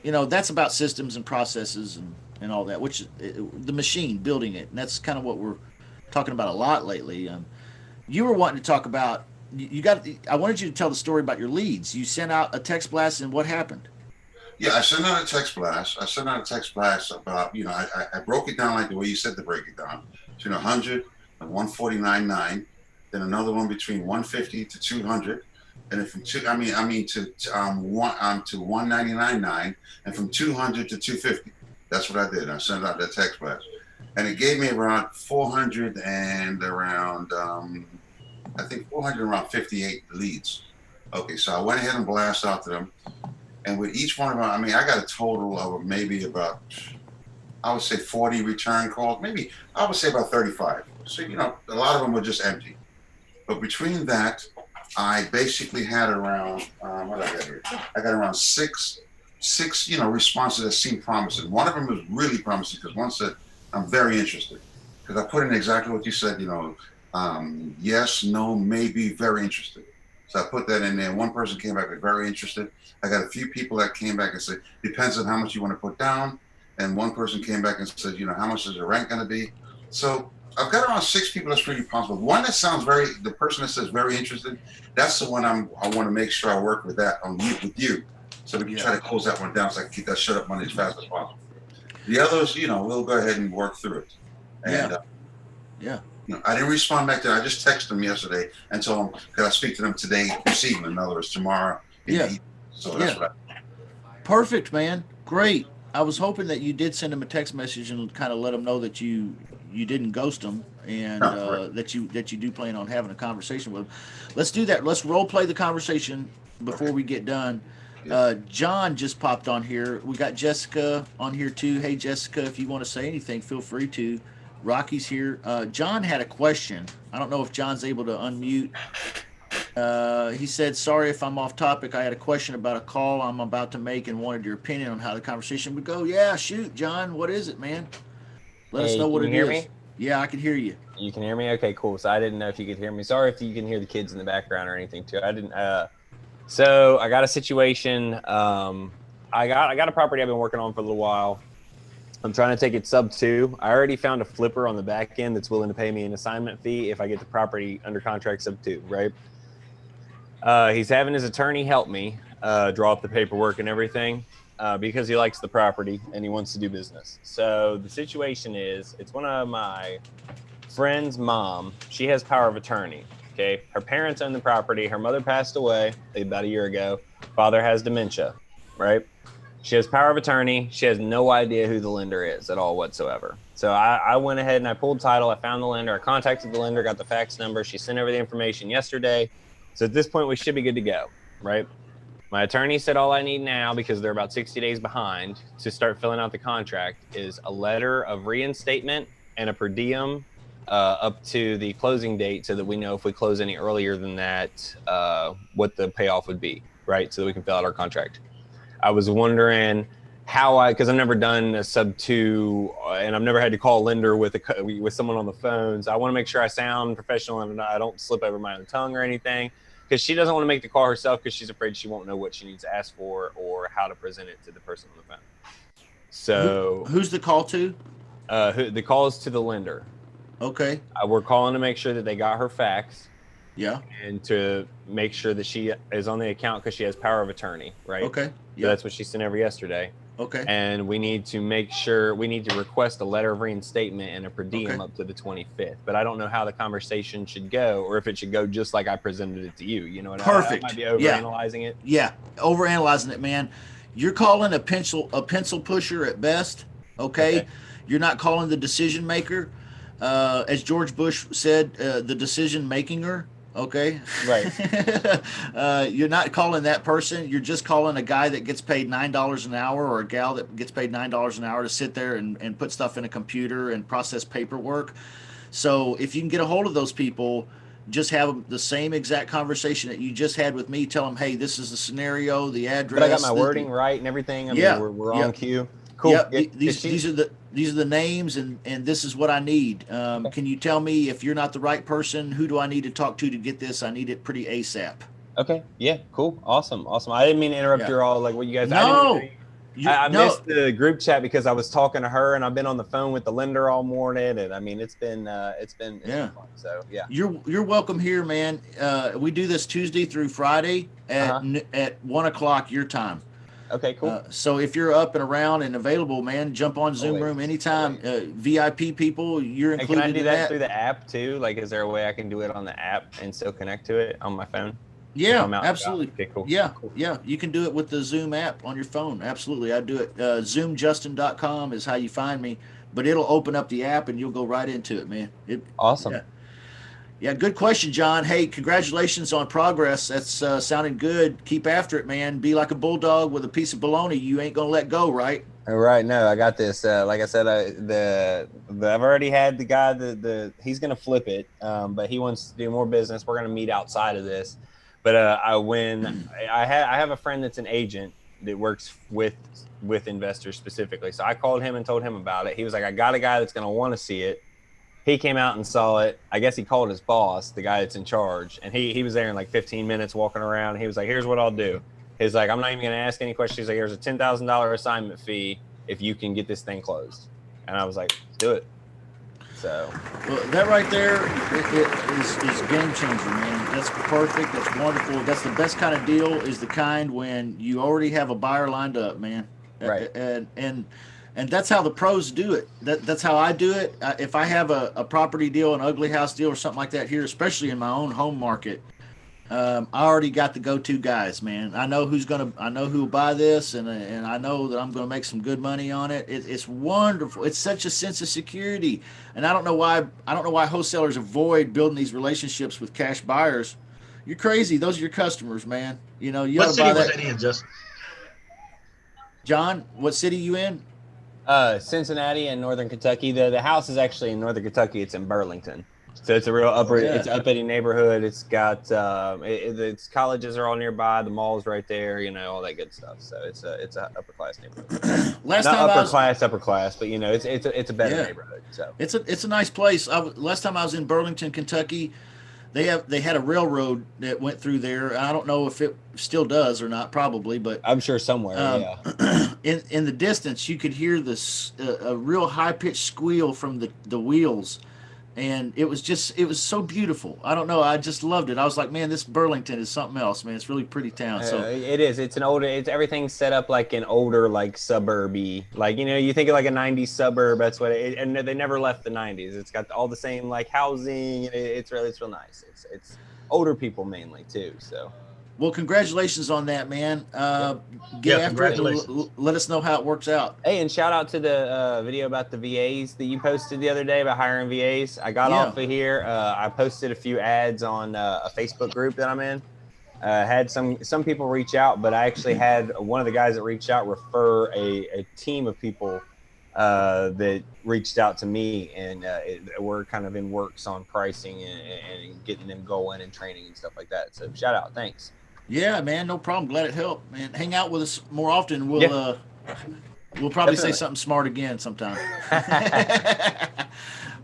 that's about systems and processes and all that, which the machine building it. And that's kind of what we're talking about a lot lately. You were wanting to talk about, I wanted you to tell the story about your leads. You sent out a text blast, and what happened? Yeah, I sent out a text blast. About, I broke it down like the way you said to break it down. Between 100 and 149.9, then another one between 150 to 200, and then from to 199.9, and from 200 to 250. That's what I did. I sent out that text blast, and it gave me around 400 and around I think 458 leads. Okay, so I went ahead and blasted out to them. And with each one of them, I got a total of maybe about, I would say 40 return calls. Maybe, I would say about 35. So, a lot of them were just empty. But between that, I basically had around, what I got here? I got around six, responses that seemed promising. One of them was really promising because one said, I'm very interested. Because I put in exactly what you said, yes, no, maybe, very interested. So I put that in there. One person came back with very interested. I got a few people that came back and said, depends on how much you want to put down. And one person came back and said, how much is the rent going to be? So I've got around 6 people that's pretty possible. One that sounds the person that says very interested, that's the one I want to make sure I work with that with you. So we can try to close that one down so I can keep that shut up money as fast as possible. The others, we'll go ahead and work through it. And, I didn't respond back to them. I just texted them yesterday and told them, could I speak to them today, this evening, in other words, tomorrow. So that's what Perfect, man. Great. I was hoping that you did send them a text message and kind of let them know that you didn't ghost them and that you do plan on having a conversation with them. Let's do that. Let's role play the conversation before we get done. John just popped on here. We got Jessica on here too. Hey, Jessica, if you want to say anything, feel free to. Rocky's here. John had a question. I don't know if John's able to unmute. He said, sorry if I'm off topic. I had a question about a call I'm about to make and wanted your opinion on how the conversation would go. Yeah, shoot, John. What is it, man? Let us know what it is. Can you hear me? Yeah, I can hear you. You can hear me? Okay, cool. So I didn't know if you could hear me. Sorry if you can hear the kids in the background or anything too. I didn't. So I got a situation. I got a property I've been working on for a little while. I'm trying to take it sub 2. I already found a flipper on the back end that's willing to pay me an assignment fee if I get the property under contract sub 2, right? He's having his attorney help me draw up the paperwork and everything because he likes the property and he wants to do business. So the situation is, it's one of my friend's mom. She has power of attorney. Okay, her parents own the property. Her mother passed away about a year ago. Father has dementia, right? She has power of attorney. She has no idea who the lender is at all whatsoever. So I went ahead and I pulled title. I found the lender. I contacted the lender, got the fax number. She sent over the information yesterday. So at this point, we should be good to go, right? My attorney said all I need now, because they're about 60 days behind, to start filling out the contract is a letter of reinstatement and a per diem up to the closing date so that we know if we close any earlier than that, what the payoff would be, right? So that we can fill out our contract. I was wondering how because I've never done a sub 2 and I've never had to call a lender with someone on the phone. So I want to make sure I sound professional and I don't slip over my own tongue or anything, because she doesn't want to make the call herself because she's afraid she won't know what she needs to ask for or how to present it to the person on the phone. So who's the call to? The call is to the lender. Okay. We're calling to make sure that they got her fax. Yeah. And to make sure that she is on the account because she has power of attorney, right? Okay. Yeah. So that's what she sent over yesterday. Okay. And we need to make sure, we need to request a letter of reinstatement and a per diem up to the 25th. But I don't know how the conversation should go, or if it should go just like I presented it to you. You know what I mean? Perfect. I might be overanalyzing it. Yeah, overanalyzing it, man. You're calling a pencil pusher at best. Okay. You're not calling the decision maker. As George Bush said, the decision makinger. Okay. Right. You're not calling that person. You're just calling a guy that gets paid $9 an hour, or a gal that gets paid $9 an hour to sit there and put stuff in a computer and process paperwork. So if you can get a hold of those people, just have the same exact conversation that you just had with me. Tell them, hey, this is the scenario, the address. But I got my wording right and everything. I mean, we're on cue. Cool. Yep. These are the names, and this is what I need. Can you tell me if you're not the right person, who do I need to talk to get this? I need it pretty ASAP. Okay. Yeah. Cool. Awesome. I didn't mean to interrupt your all, like what you guys. No. I missed the group chat because I was talking to her and I've been on the phone with the lender all morning, and I mean it's been fun. So yeah. You're welcome here, man. We do this Tuesday through Friday at 1:00 your time. Okay, cool. So if you're up and around and available, man, jump on Zoom Room anytime. VIP people, you're included. Can I do that through the app too? Like, is there a way I can do it on the app and still connect to it on my phone? Yeah, absolutely. Okay, cool. Yeah, cool. Yeah. You can do it with the Zoom app on your phone. Absolutely, I do it. ZoomJustin.com is how you find me, but it'll open up the app and you'll go right into it, man. Awesome. Yeah, good question, John. Hey, congratulations on progress. That's sounding good. Keep after it, man. Be like a bulldog with a piece of bologna. You ain't gonna let go, right? All right. No, I got this. Like I said, I've already had the guy. He's gonna flip it, but he wants to do more business. We're gonna meet outside of this. But I have a friend that's an agent that works with investors specifically. So I called him and told him about it. He was like, I got a guy that's gonna want to see it. He came out and saw it. I guess he called his boss, the guy that's in charge, and he was there in like 15 minutes walking around. He was like, here's what I'll do. He's like, I'm not even going to ask any questions. He's like, here's a $10,000 assignment fee if you can get this thing closed. And I was like, do it. So that right there is game changer, man. That's perfect. That's wonderful. That's the best kind of deal, is the kind when you already have a buyer lined up, man. Right. And that's how the pros do it. That's how I do it. If I have a property deal, an ugly house deal, or something like that here, especially in my own home market, I already got the go-to guys, man. I know who will buy this, and I know that I'm gonna make some good money on it. It's wonderful. It's such a sense of security, and I don't know why wholesalers avoid building these relationships with cash buyers. You're crazy. Those are your customers, man. You know, you what ought to city buy was that. that in, Just? John, what city you in? Cincinnati and Northern Kentucky. The house is actually in Northern Kentucky. It's in Burlington. So it's a real it's uppity neighborhood. It's got its colleges are all nearby. The mall's right there. All that good stuff. So it's a upper class neighborhood. Not upper class, but it's a better neighborhood. So it's a nice place. Last time I was in Burlington, Kentucky, they had a railroad that went through there. I don't know if it still does or not, probably, but I'm sure somewhere. In the distance, you could hear this a real high pitched squeal from the wheels. And it was so beautiful. I don't know. I just loved it. I was like, man, this Burlington is something else, man. It's a really pretty town. So it is. It's everything's set up like an older, like suburby, like, you think of like a 90s suburb. That's what and they never left the 90s. It's got all the same like housing. It's real nice. It's older people mainly too. So. Well, congratulations on that, man. Get after it and let us know how it works out. Hey, and shout out to the video about the VAs that you posted the other day about hiring VAs. I got off of here. I posted a few ads on a Facebook group that I'm in. Had some people reach out, but I actually had one of the guys that reached out refer a team of people that reached out to me, and we're kind of in works on pricing and getting them going and training and stuff like that. So shout out. Thanks. Yeah, man, no problem. Glad it helped, man. Hang out with us more often. We'll probably say something smart again sometime.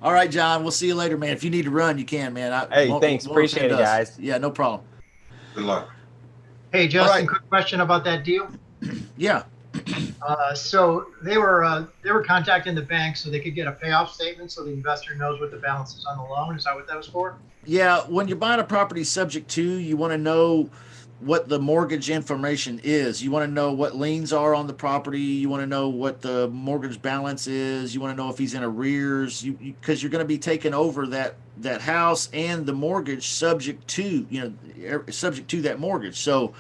All right, John. We'll see you later, man. If you need to run, you can, man. Thanks. Appreciate it, guys. Yeah, no problem. Good luck. Hey, Justin, quick question about that deal. Yeah. So they were contacting the bank so they could get a payoff statement so the investor knows what the balance is on the loan. Is that what that was for? Yeah. When you're buying a property subject to, you want to know what the mortgage information is. You want to know what liens are on the property. You want to know what the mortgage balance is. You want to know if he's in arrears, because you're going to be taking over that house and the mortgage subject to that mortgage. So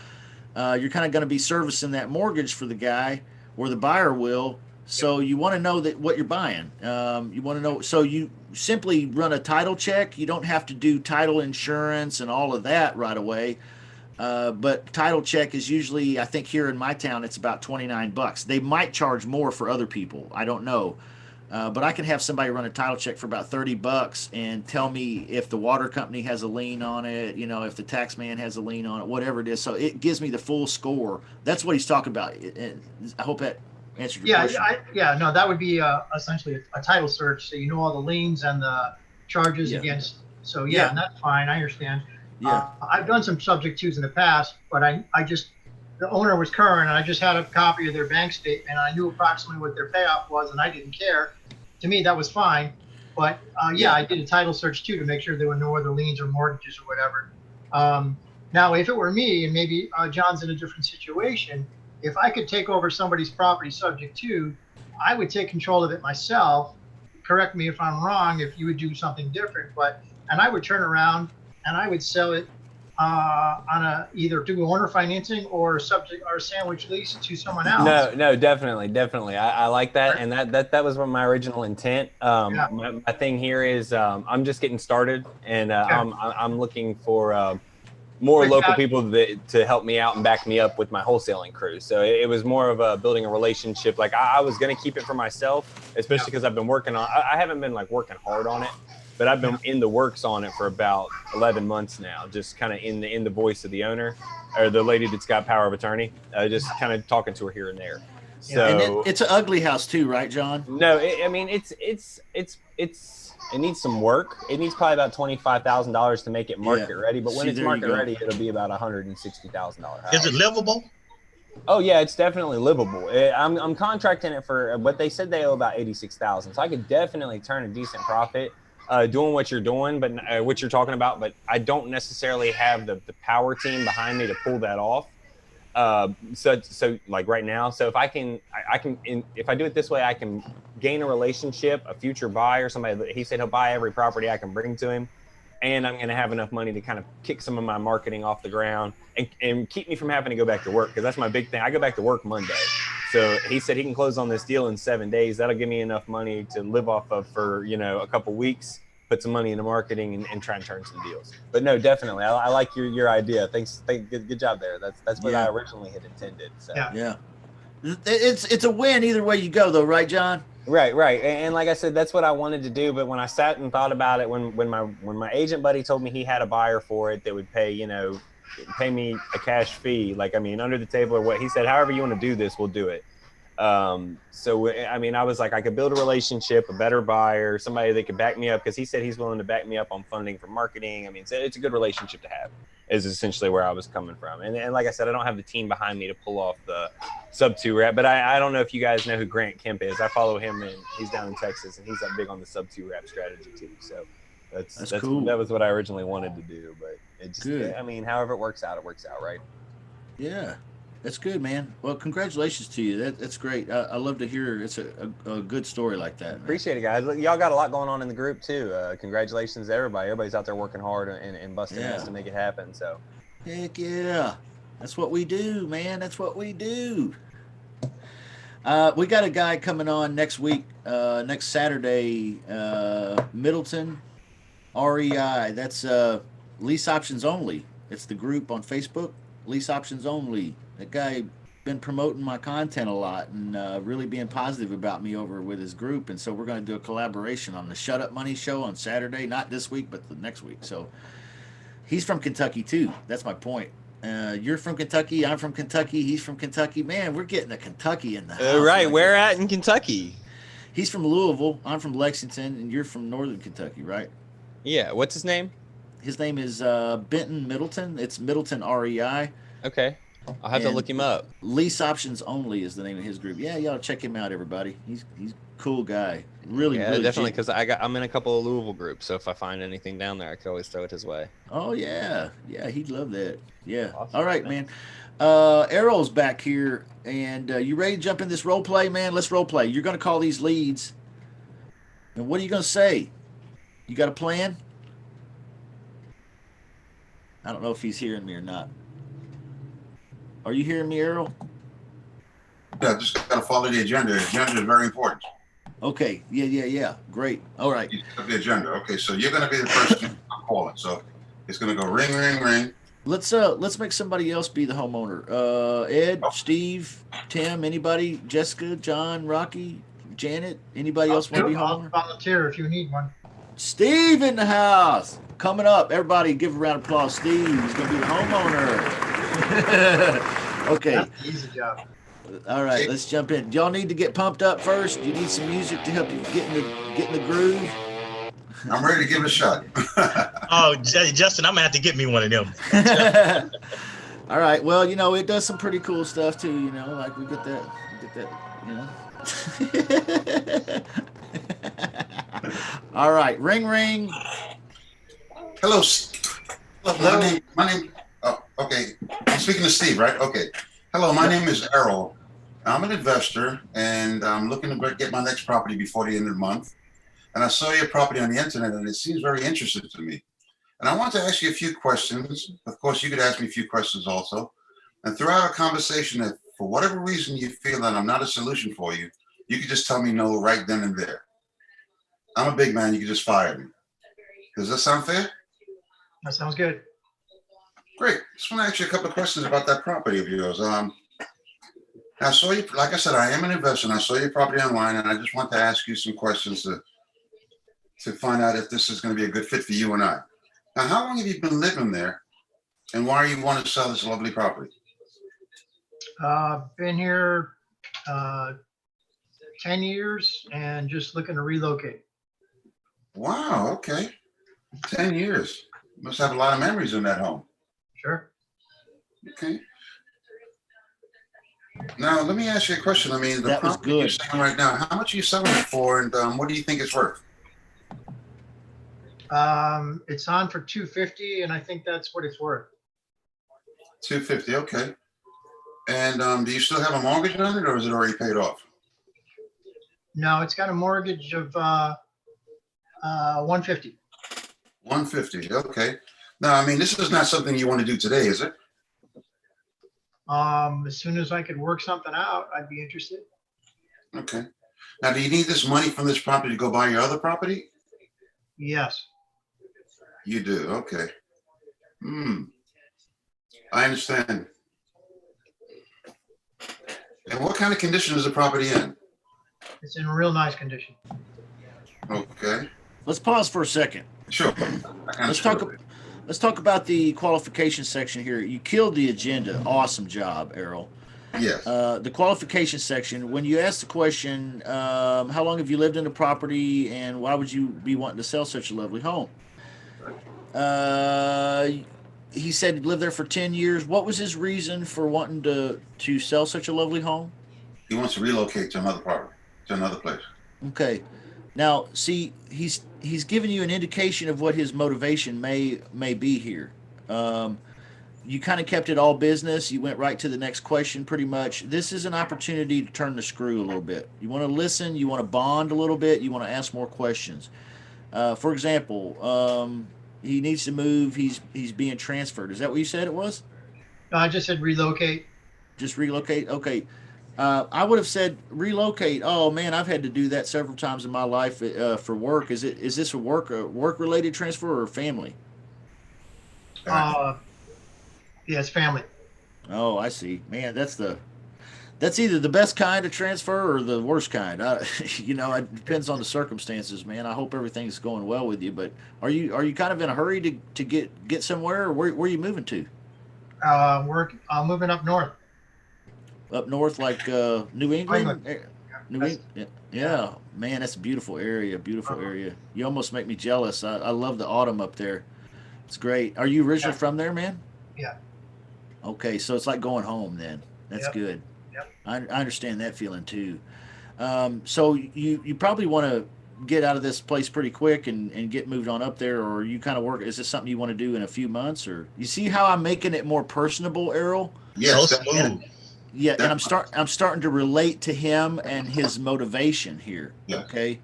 you're kind of going to be servicing that mortgage for the guy, or the buyer will. So you want to know that what you're buying. You want to know. So you simply run a title check. You don't have to do title insurance and all of that right away. But title check is usually, I think here in my town, it's about $29. They might charge more for other people. I don't know. But I can have somebody run a title check for about $30 and tell me if the water company has a lien on it, if the tax man has a lien on it, whatever it is. So it gives me the full score. That's what he's talking about. I hope that answered your question. No, that would be essentially a title search. So you know all the liens and the charges against. So and that's fine. I understand. Yeah, I've done some subject twos in the past, but the owner was current, and I just had a copy of their bank statement, and I knew approximately what their payoff was, and I didn't care. To me, that was fine. But I did a title search too to make sure there were no other liens or mortgages or whatever. Now, if it were me, and maybe John's in a different situation, if I could take over somebody's property subject to, I would take control of it myself. Correct me if I'm wrong, if you would do something different, and I would turn around and I would sell it on either do owner financing or sandwich lease to someone else. No, definitely. I like that, and that was my original intent. My thing here is I'm just getting started, and I'm looking for more local people to help me out and back me up with my wholesaling crew. So it was more of building a relationship. Like I was going to keep it for myself, especially because I've been working on. I haven't been like working hard on it. But I've been in the works on it for about 11 months now, just kind of in the voice of the owner or the lady that's got power of attorney, just kind of talking to her here and there. So and it's an ugly house too, right, John? No, it needs some work. It needs probably about $25,000 to make it market ready. But when it's market ready, it'll be about $160,000 house. Is it livable? Oh yeah, it's definitely livable. I'm contracting it for, but they said they owe about $86,000, so I could definitely turn a decent profit. Doing what you're doing, but what you're talking about, but I don't necessarily have the power team behind me to pull that off. So like right now, so if I can, if I do it this way, I can gain a relationship, a future buyer, somebody. He said he'll buy every property I can bring to him, and I'm going to have enough money to kind of kick some of my marketing off the ground and keep me from having to go back to work, because that's my big thing. I go back to work Monday. So he said he can close on this deal in 7 days. That'll give me enough money to live off of for, a couple weeks, put some money into marketing and try and turn some deals. But no, definitely. I like your idea. Thanks. Good job there. That's what I originally had intended. So. Yeah. It's a win either way you go, though, right, John? Right. And like I said, that's what I wanted to do. But when I sat and thought about it, when my agent buddy told me he had a buyer for it that would pay me a cash fee, like, I mean, under the table or what he said, however you want to do this, we'll do it. So I mean, I was like, I could build a relationship, a better buyer, somebody that could back me up, because he said he's willing to back me up on funding for marketing. I mean, it's a good relationship to have, is essentially where I was coming from. And like I said, I don't have the team behind me to pull off the sub 2 rep, but I don't know if you guys know who Grant Kemp is. I follow him, and he's down in Texas, and he's like big on the sub 2 rep strategy too. So that's cool. That was what I originally wanted to do, but it's good. I mean, however it works out, right? Yeah. That's good, man. Well, congratulations to you. That's great. I love to hear it's a good story like that, man. Appreciate it, guys. Y'all got a lot going on in the group too. Congratulations to everybody. Everybody's out there working hard and busting ass to make it happen. So, heck yeah, that's what we do, man. That's what we do. We got a guy coming on next week, next Saturday, Middleton, REI. That's Lease Options Only. It's the group on Facebook, Lease Options Only. That guy been promoting my content a lot and really being positive about me over with his group. And so we're going to do a collaboration on the Shut Up Money show on Saturday, not this week, but the next week. So he's from Kentucky too. That's my point. You're from Kentucky. I'm from Kentucky. He's from Kentucky. Man, we're getting a Kentucky in the house. Right. Where at in Kentucky? He's from Louisville. I'm from Lexington, and you're from Northern Kentucky, right? Yeah. What's his name? His name is Benton Middleton. It's Middleton REI. Okay. I'll have to look him up. Lease Options Only is the name of his group. Yeah, y'all check him out, everybody. He's a cool guy. Really, yeah, really definitely. Because I'm in a couple of Louisville groups, so if I find anything down there, I could always throw it his way. Oh yeah, he'd love that. Yeah. Awesome, All right, man. Errol's back here, and you ready to jump in this role play, man? Let's role play. You're gonna call these leads, and what are you gonna say? You got a plan? I don't know if he's hearing me or not. Are you hearing me, Errol? Yeah, just got to follow the agenda. The agenda is very important. Okay. Yeah. Great. All right. You have the agenda. Okay, so you're going to be the person I'm calling. So it's going to go ring, ring, ring. Let's make somebody else be the homeowner. Ed, Steve, Tim, anybody? Jessica, John, Rocky, Janet, anybody else want to be homeowner? I'll volunteer if you need one. Steve in the house. Coming up. Everybody give a round of applause. Steve is going to be the homeowner. Okay. That's the easy job. All right, let's jump in. Do y'all need to get pumped up first? Do you need some music to help you get in the groove? I'm ready to give it a shot. Oh, Justin, I'm gonna have to get me one of them. All right. Well, it does some pretty cool stuff too. Like we get that. All right. Ring, ring. Hello. My name. Oh, okay. I'm speaking to Steve, right? Okay. Hello, my name is Errol. I'm an investor, and I'm looking to get my next property before the end of the month. And I saw your property on the internet, and it seems very interesting to me. And I want to ask you a few questions. Of course, you could ask me a few questions also. And throughout our conversation, if for whatever reason you feel that I'm not a solution for you, you could just tell me no right then and there. I'm a big man. You can just fire me. Does that sound fair? That sounds good. Great. Just want to ask you a couple of questions about that property of yours. I saw you, like I said, I am an investor, and I saw your property online, and I just want to ask you some questions to find out if this is going to be a good fit for you and I. Now, how long have you been living there, and why you want to sell this lovely property? Been here 10 years and just looking to relocate. Wow, okay. 10 years. Must have a lot of memories in that home. Sure. Okay. Now, let me ask you a question. I mean, the That was property good. you're selling right now, how much are you selling it for, and what do you think it's worth? It's on for $250, and I think that's what it's worth. $250, okay. And do you still have a mortgage on it, or is it already paid off? No, it's got a mortgage of $150. $150, okay. Now, I mean, this is not something you want to do today, is it? As soon as I could work something out, I'd be interested. Okay. Now, do you need this money from this property to go buy your other property? Yes. You do, okay. I understand. And what kind of condition is the property in? It's in real nice condition. Okay. Let's pause for a second. Sure. Let's talk about the qualification section here. You killed the agenda. Awesome job, Errol. Yes. The qualification section, when you ask the question, how long have you lived in the property and why would you be wanting to sell such a lovely home? He said he lived there for 10 years. What was his reason for wanting to sell such a lovely home? He wants to relocate to another property, to another place. Okay. Now, see, he's given you an indication of what his motivation may be here. You kind of kept it all business. You went right to the next question pretty much. This is an opportunity to turn the screw a little bit. You want to listen. You want to bond a little bit. You want to ask more questions. For example, he needs to move. He's being transferred. Is that what you said it was? No, I just said relocate. Just relocate? Okay. I would have said relocate. Oh man, I've had to do that several times in my life for work. Is this a work related transfer or family? Yes, family. Oh, I see. Man, that's either the best kind of transfer or the worst kind. It depends on the circumstances, man. I hope everything's going well with you. But are you kind of in a hurry to get somewhere, or where are you moving to? We're moving up north. Up north, like New England? New England? Yeah, man, that's a beautiful area. Beautiful area. You almost make me jealous. I love the autumn up there. It's great. Are you originally from there, man? Yeah. Okay, so it's like going home then. That's good. Yep. I understand that feeling too. So you probably want to get out of this place pretty quick and get moved on up there, or you kind of work. Is this something you want to do in a few months, or you see how I'm making it more personable, Errol? Yes. So smooth. Yeah, and I'm starting to relate to him and his motivation here. Yeah. Okay.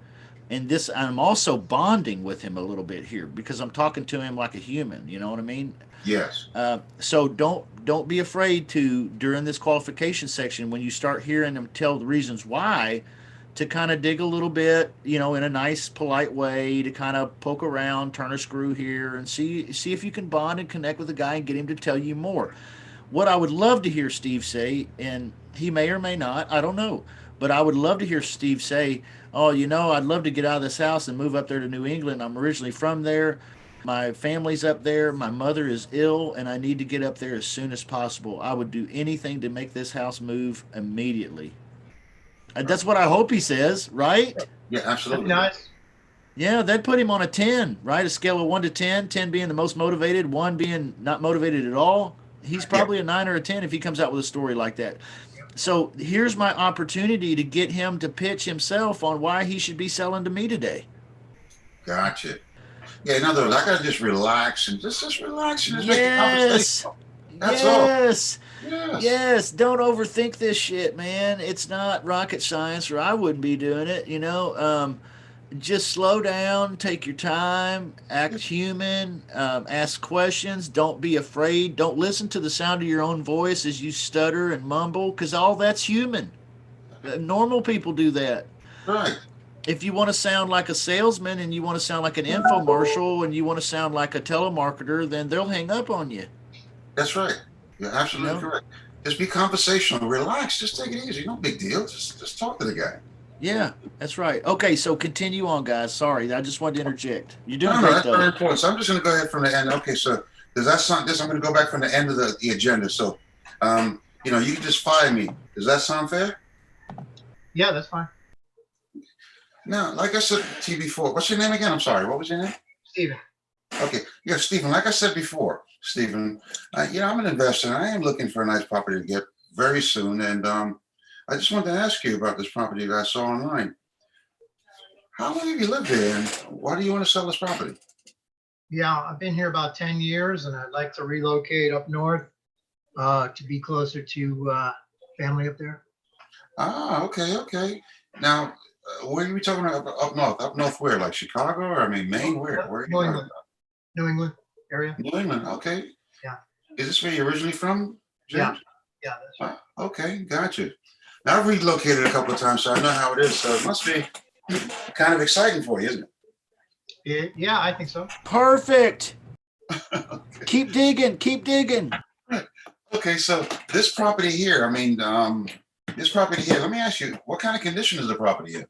And I'm also bonding with him a little bit here because I'm talking to him like a human. You know what I mean? Yes. So don't be afraid to, during this qualification section, when you start hearing them tell the reasons why, to kind of dig a little bit, in a nice, polite way, to kind of poke around, turn a screw here, and see if you can bond and connect with the guy and get him to tell you more. What I would love to hear Steve say, and he may or may not, I don't know, but I would love to hear Steve say, oh, I'd love to get out of this house and move up there to New England. I'm originally from there. My family's up there. My mother is ill, and I need to get up there as soon as possible. I would do anything to make this house move immediately. And that's what I hope he says, right? Yeah, absolutely. Nice. Yeah, that'd put him on a 10, right? A scale of 1 to 10, 10 being the most motivated, 1 being not motivated at all. He's probably a 9 or a 10 if he comes out with a story like that. So here's my opportunity to get him to pitch himself on why he should be selling to me today. Gotcha. Yeah, in other words, I gotta just relax and just relax and just make a conversation. That's all. Yes. Yes. Don't overthink this shit, man. It's not rocket science, or I wouldn't be doing it. Just slow down, take your time, act human, ask questions. Don't be afraid. Don't listen to the sound of your own voice as you stutter and mumble, because all that's human. Normal people do that. Right. If you want to sound like a salesman and you want to sound like an infomercial and you want to sound like a telemarketer, then they'll hang up on you. That's right. You're absolutely correct. Just be conversational, relax, just take it easy. No big deal. Just talk to the guy. Yeah, that's right. Okay, so continue on, guys. Sorry, I just wanted to interject. You're doing No, great, that's though. very important. So I'm just going to go ahead from the end. Okay, so does that sound this? I'm going to go back from the end of the agenda. So, you can just fire me. Does that sound fair? Yeah, that's fine. Now, like I said to you before, what's your name again? I'm sorry. What was your name? Steven. Okay. Yeah, Stephen, like I said before, Stephen, I'm an investor and I am looking for a nice property to get very soon. And I just wanted to ask you about this property that I saw online. How long have you lived there and why do you want to sell this property? Yeah, I've been here about 10 years and I'd like to relocate up north to be closer to family up there. Ah, okay. Now, where are we talking about up north? Up north where? Like Chicago or Maine? Where are you New talking England. about? New England area. New England, okay. Yeah. Is this where you're originally from, James? Yeah, that's right. Okay, gotcha. Now I've relocated a couple of times, so I know how it is. So it must be kind of exciting for you, isn't it? Yeah, I think so. Perfect. Okay. Keep digging. Okay, so this property here, This property here, let me ask you, what kind of condition is the property in?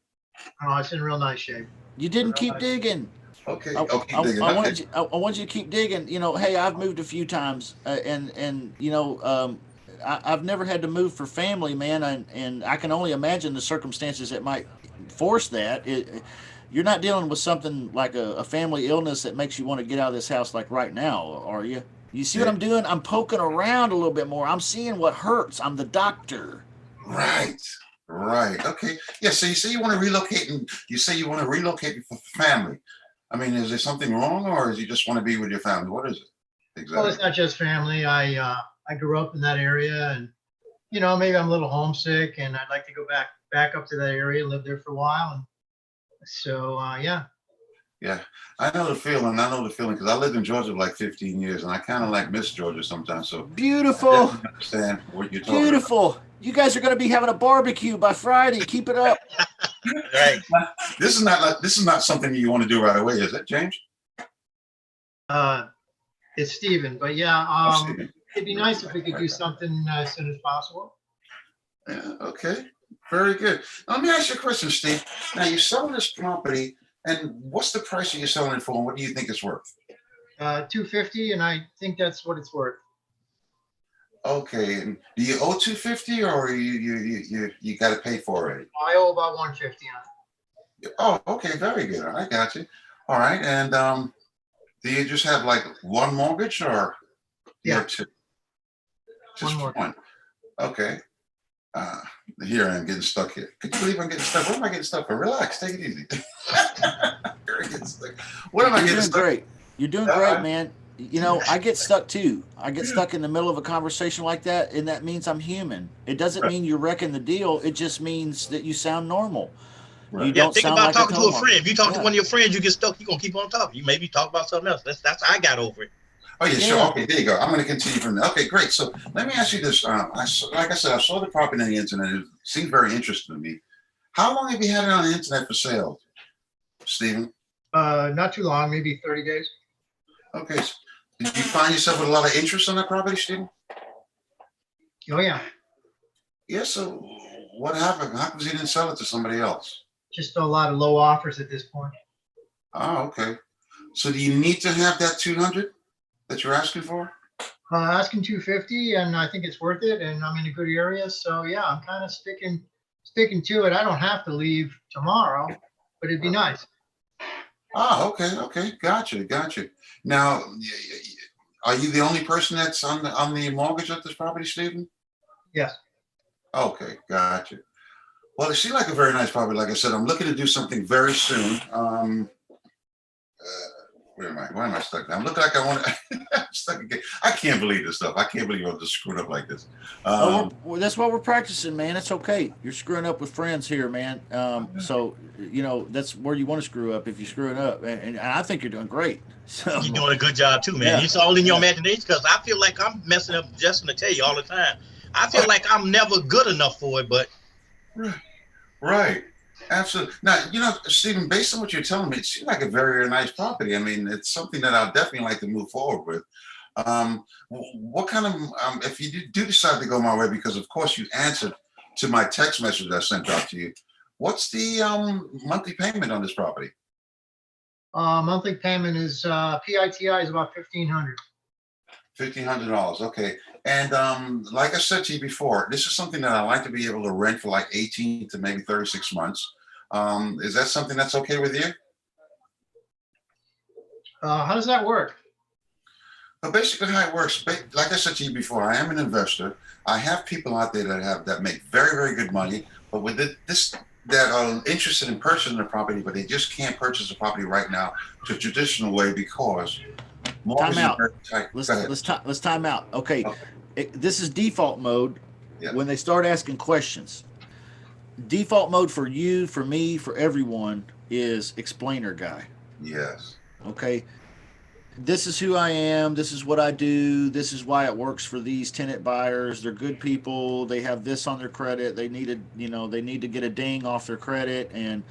Oh, it's in real nice shape. You didn't keep digging. Okay, I, okay, I, digging. I Okay. wanted you, I want you to keep digging. You know, hey, I've moved a few times, and you know, I've never had to move for family, man, and I can only imagine the circumstances that might force that. You're not dealing with something like a family illness that makes you want to get out of this house like right now, are you? You see what Yeah. I'm doing? I'm poking around a little bit more. I'm seeing what hurts. I'm the doctor. Right, right. Okay. Yeah, so you say you want to relocate and you say you want to relocate for family. I mean, is there something wrong or is you just want to be with your family? What is it Well, it's exactly? not just family. I grew up in that area, and maybe I'm a little homesick, and I'd like to go back up to that area, live there for a while, and so yeah. Yeah, I know the feeling. I know the feeling because I lived in Georgia for like 15 years and I kind of like miss Georgia sometimes. So I Beautiful, definitely understand what you're talking about. beautiful. You guys are going to be having a barbecue by Friday. Keep it up. Right. This is not something you want to do right away, is it, James? Uh, it's Steven, but yeah, Steven. it'd be nice if we could do something as soon as possible. Yeah, okay. Very good. Now, let me ask you a question, Steve. Now, you're selling this property, and what's the price that you're selling it for, and what do you think it's worth? 250, and I think that's what it's worth. Okay, and do you owe 250 or you got to pay for it? I owe about 150 on it. Oh, okay, very good. I got you. All right, and do you just have like one mortgage or you Yeah. have two? Just One more. one. Okay. Uh, Here I am getting stuck here. Could you believe I'm getting stuck? Where am I getting stuck? Relax, take it easy. What am I You're getting doing stuck? great. You're doing great, man. You know, I get stuck too. I get stuck in the middle of a conversation like that, and that means I'm human. It doesn't mean you're wrecking the deal. It just means that you sound normal. You Right. Yeah, don't think sound about like a talking to a telemarketer. friend. If you talk to Yeah. one of your friends, you get stuck, you're gonna keep on talking. You maybe talk about something else. That's how I got over it. Oh yeah, sure. Yeah. Okay, there you go. I'm going to continue from there. Okay, great. So let me ask you this. Like I said, I saw the property on the internet. It seemed very interesting to me. How long have you had it on the internet for sale, Stephen? Not too long, maybe 30 days. Okay. So did you find yourself with a lot of interest on that property, Stephen? Oh yeah, Yeah. So what happened? How come you didn't sell it to somebody else? just a lot of low offers at this point. Oh, okay. So do you need to have that 200 that you're asking for? Asking 250, and I think it's worth it, and I'm in a good area, so yeah, I'm kind of sticking to it. I don't have to leave tomorrow, but it'd be nice. Oh, okay, okay, gotcha. Now, are you the only person that's on the mortgage of this property, Stephen? Yes. Okay, gotcha. Well, it seems like a very nice property. Like I said, I'm looking to do something very soon. Where am I? Why am I stuck now? I'm looking like I want to. I'm stuck again. I can't believe this stuff. I can't believe I'm just screwing up like this. That's what we're practicing, man. It's okay. You're screwing up with friends here, man. So you know that's where you want to screw up if you're screwing up, and I think you're doing great. So You're doing a good job too, man. Yeah. It's all in your Yeah. imagination because I feel like I'm messing up. Justin to tell you all the time. I feel like I'm never good enough for it, but Right. Absolutely. Now, Stephen, based on what you're telling me, it seems like a very, very nice property. I mean, it's something that I'd definitely like to move forward with. What kind of, if you do decide to go my way, because of course you answered to my text message I sent out to you, what's the monthly payment on this property? Monthly payment is PITI is about 1,500. $1,500. Okay. And like I said to you before, this is something that I like to be able to rent for like 18 to maybe 36 months. Is that something that's okay with you? How does that work? But basically, how it works, like I said to you before, I am an investor. I have people out there that make very, very good money, but with that are interested in purchasing the property, but they just can't purchase the property right now the traditional way because mortgages Time out. are very tight. Go ahead. Let's time out. Okay, Okay. this is default mode. Yeah. When they start asking questions, default mode for you, for me, for everyone is explainer guy. Yes. Okay, this is who I am. This is what I do. This is why it works for these tenant buyers. They're good people. They have this on their credit. They need to get a ding off their credit, and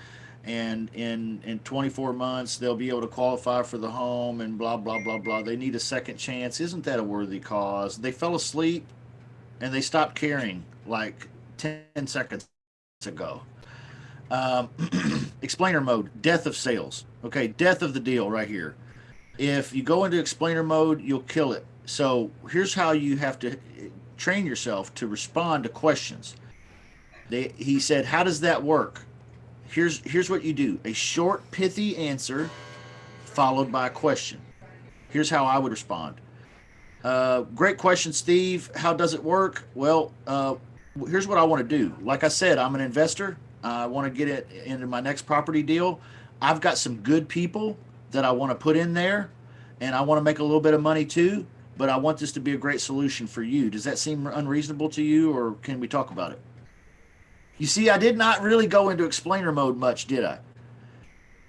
in 24 months they'll be able to qualify for the home, and blah blah blah blah. They need a second chance. Isn't that a worthy cause? They fell asleep and they stopped caring like 10 seconds ago. Explainer mode, death of sales. Okay, death of the deal right here. If you go into explainer mode, you'll kill it. So here's how you have to train yourself to respond to questions. He said, how does that work? Here's what you do. A short, pithy answer followed by a question. Here's how I would respond. Great question, Steve. How does it work? Well, here's what I want to do. Like I said, I'm an investor. I want to get it into my next property deal. I've got some good people that I want to put in there, and I want to make a little bit of money too, but I want this to be a great solution for you. Does that seem unreasonable to you, or can we talk about it? You see, I did not really go into explainer mode much, did I?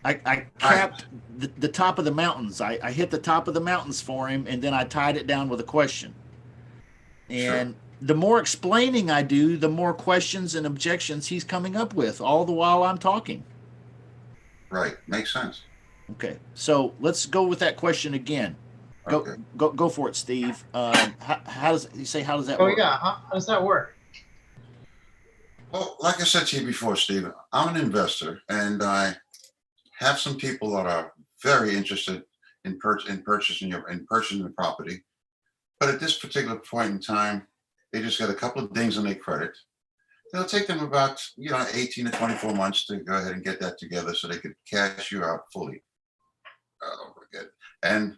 I capped the top of the mountains. I hit the top of the mountains for him, and then I tied it down with a question. And sure, the more explaining I do, the more questions and objections he's coming up with, all the while I'm talking. Right. Makes sense. Okay. So let's go with that question again. Go for it, Steve. How does you say? How does that work? Oh yeah. How does that work? Well, like I said to you before, Steve, I'm an investor, and I have some people that are very interested in purchasing the property. But at this particular point in time, they just got a couple of dings on their credit. It'll take them about 18 to 24 months to go ahead and get that together so they could cash you out fully. Oh my God. And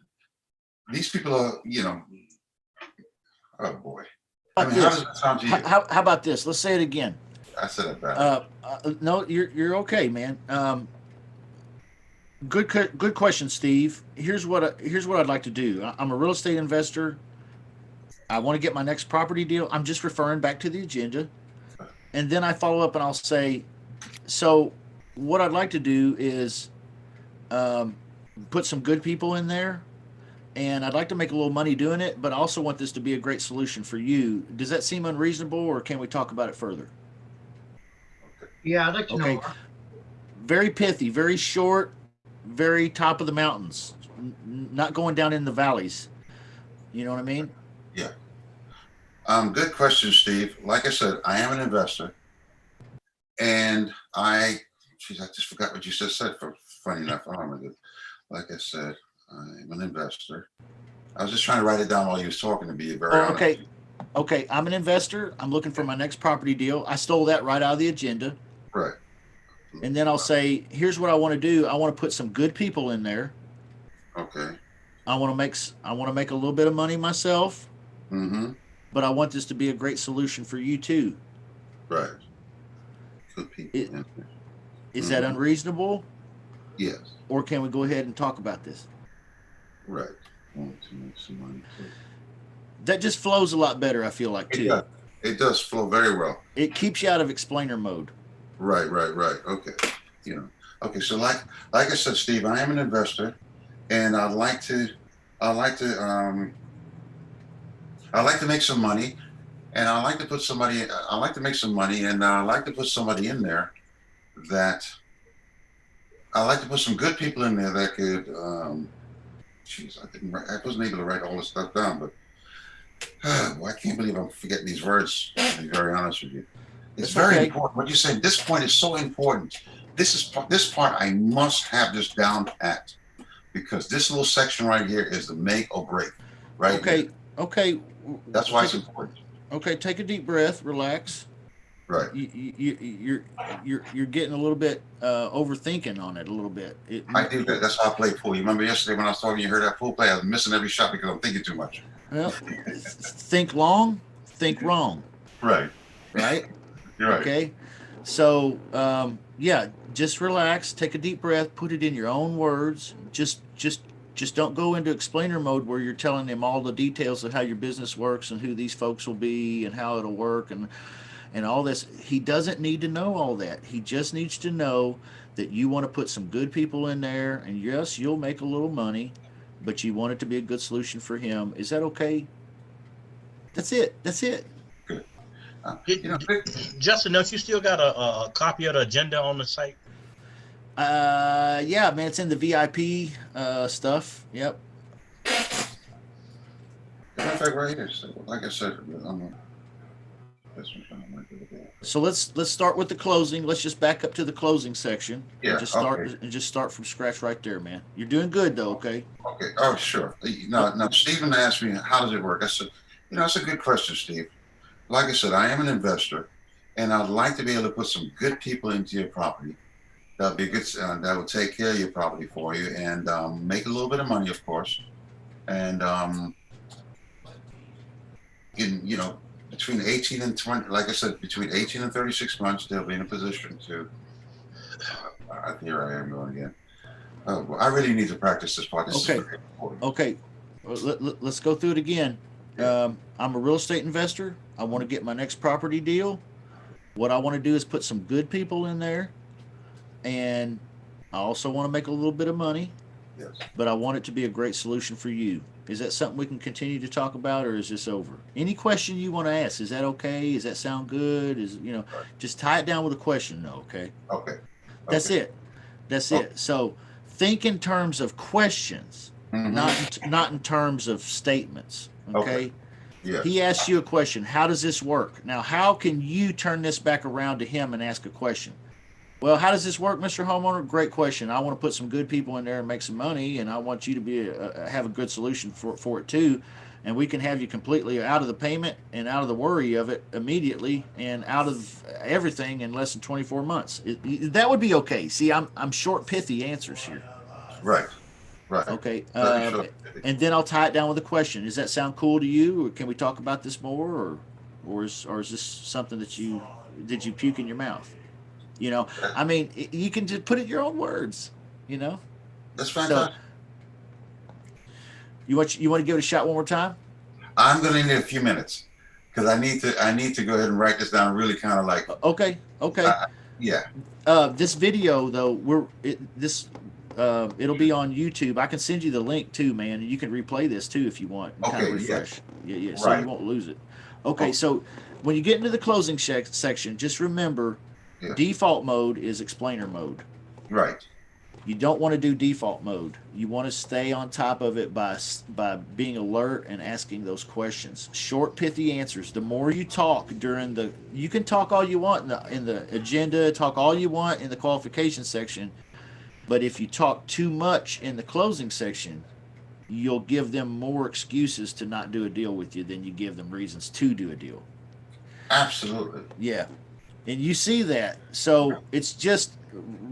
these people are, oh boy. I mean, how does that sound to you? How about this? Let's say it again. I said it bad. No, you're okay, man. Good question, Steve. Here's what I'd like to do. I'm a real estate investor. I want to get my next property deal. I'm just referring back to the agenda, and then I follow up and I'll say, so what I'd like to do is put some good people in there, and I'd like to make a little money doing it, but I also want this to be a great solution for you. Does that seem unreasonable, or can we talk about it further? Yeah, I'd like to know more. Very pithy, very short, very top of the mountains, not going down in the valleys. You know what I mean? Yeah. Good question, Steve. Like I said, I am an investor, and I just forgot what you just said. Funny enough, I don't remember. Like I said, I'm an investor. I was just trying to write it down while you was talking to be very honest. Okay. I'm an investor. I'm looking for my next property deal. I stole that right out of the agenda. Right. And then I'll say, here's what I want to do. I want to put some good people in there. Okay. I want to make a little bit of money myself. Mm-hmm. But I want this to be a great solution for you too. Right. Good people. Is that unreasonable? Yes. Or can we go ahead and talk about this? Right. Want to make some money too. That just flows a lot better, I feel like, too. It does flow very well. It keeps you out of explainer mode. Right. Okay. Okay. So like I said, Steve, I am an investor, and I like to make some money, and I like to make some money, and I like to put somebody in there that I like to put some good people in there that could, I wasn't able to write all this stuff down, but I can't believe I'm forgetting these words, to be very honest with you. It's very important. What you say, this point is so important. This part, I must have this down pat, because this little section right here is the make or break, right? Okay. That's why it's important. Okay, take a deep breath, relax. Right. You're getting a little bit overthinking on it a little bit. I do that. That's how I play pool. You remember yesterday when I was talking, you heard that pool play? I was missing every shot because I'm thinking too much. Well, think long, think wrong. Right. You're right. Okay. So, just relax, take a deep breath, put it in your own words. Just don't go into explainer mode where you're telling them all the details of how your business works and who these folks will be and how it'll work and all this. He doesn't need to know all that. He just needs to know that you want to put some good people in there, and yes, you'll make a little money, but you want it to be a good solution for him. Is that okay? That's it. Good. Justin, don't you still got a copy of the agenda on the site? Yeah, man, it's in the VIP stuff. Yep. Matter of fact, right here. So, like I said, So let's start with the closing. Let's just back up to the closing section Yeah, and just start from scratch right there, man. You're doing good though, okay? Okay. Oh, sure. Now, Stephen asked me, how does it work? I said, that's a good question, Steve. Like I said, I am an investor, and I'd like to be able to put some good people into your property. That'll be good. That will take care of your property for you and make a little bit of money, of course. And between 18 and 20, like I said, between 18 and 36 months, they'll be in a position to. Here I am going again. Well, I really need to practice this part. This is very important. Okay. Let's go through it again. I'm a real estate investor. I want to get my next property deal. What I want to do is put some good people in there, and I also want to make a little bit of money. Yes. But I want it to be a great solution for you. Is that something we can continue to talk about, or is this over? Any question you want to ask? Is that okay? Does that sound good? Just tie it down with a question, though. Okay. Okay. That's it. That's it. So think in terms of questions, not in terms of statements. Okay. Yeah. He asks you a question. How does this work? Now, how can you turn this back around to him and ask a question? Well, how does this work, Mr. Homeowner? Great question. I want to put some good people in there and make some money, and I want you to have a good solution for it too. And we can have you completely out of the payment and out of the worry of it immediately and out of everything in less than 24 months. That would be okay. See, I'm short, pithy answers here. Right. Right. Okay. And then I'll tie it down with a question. Does that sound cool to you, or can we talk about this more, or is this something that did you puke in your mouth? I mean, you can just put it in your own words. That's fantastic. So, you want to give it a shot one more time? I'm going to need a few minutes because I need to go ahead and write this down. Really, kind of like. Okay. Yeah. This video though, it'll be on YouTube. I can send you the link too, man, and you can replay this too if you want. And kind of refresh. Yeah. So you won't lose it. Okay. So when you get into the closing section, just remember. Yeah. Default mode is explainer mode. Right. You don't want to do default mode. You want to stay on top of it by being alert and asking those questions. Short, pithy answers. The more you talk you can talk all you want in the agenda, talk all you want in the qualification section, but if you talk too much in the closing section, you'll give them more excuses to not do a deal with you than you give them reasons to do a deal. Absolutely. Yeah. And you see that. So it's just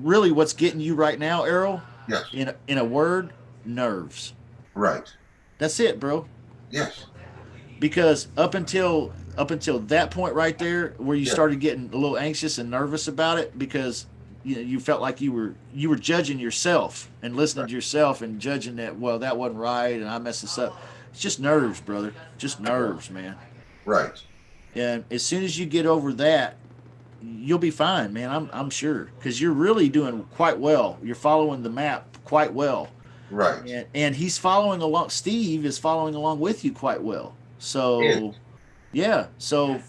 really what's getting you right now, Errol. Yes. In a word, nerves. Right. That's it, bro. Yes. Because up until that point right there, where you started getting a little anxious and nervous about it, because you felt like you were judging yourself and listening to yourself and judging that, well, that wasn't right and I messed this up. It's just nerves, brother. Just nerves, man. Right. And as soon as you get over that, you'll be fine, man. I'm sure, because you're really doing quite well. You're following the map quite well. Right. And he's following along. Steve is following along with you quite well. So, yeah. So,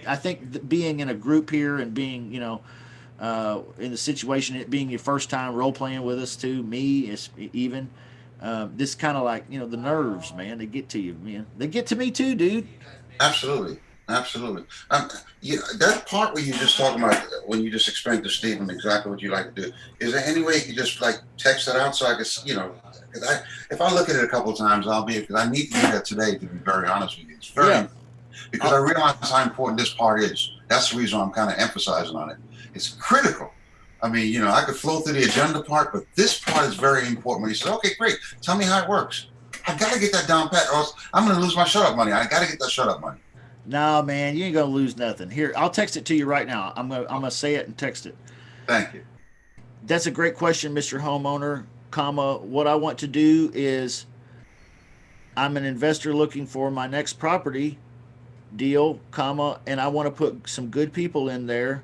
I think being in a group here and being, in the situation, it being your first time role playing with us too, even, this kind of like, the nerves, man, they get to you, man. They get to me too, dude. Absolutely. That part where you just talking about when you just explained to Stephen exactly what you like to do, is there any way you could just like text it out so I could, if I look at it a couple of times, because I need to do that today, to be very honest with you. It's very because I realize how important this part is. That's the reason I'm kind of emphasizing on it. It's critical. I mean, I could flow through the agenda part, but this part is very important. When you say, okay, great, tell me how it works. I got to get that down pat, or else I'm going to lose my shut up money. I got to get that shut up money. No, man, you ain't gonna lose nothing. Here, I'll text it to you right now. I'm gonna say it and text it. Thank you. That's a great question, Mr. Homeowner. What I want to do is, I'm an investor looking for my next property deal, and I want to put some good people in there,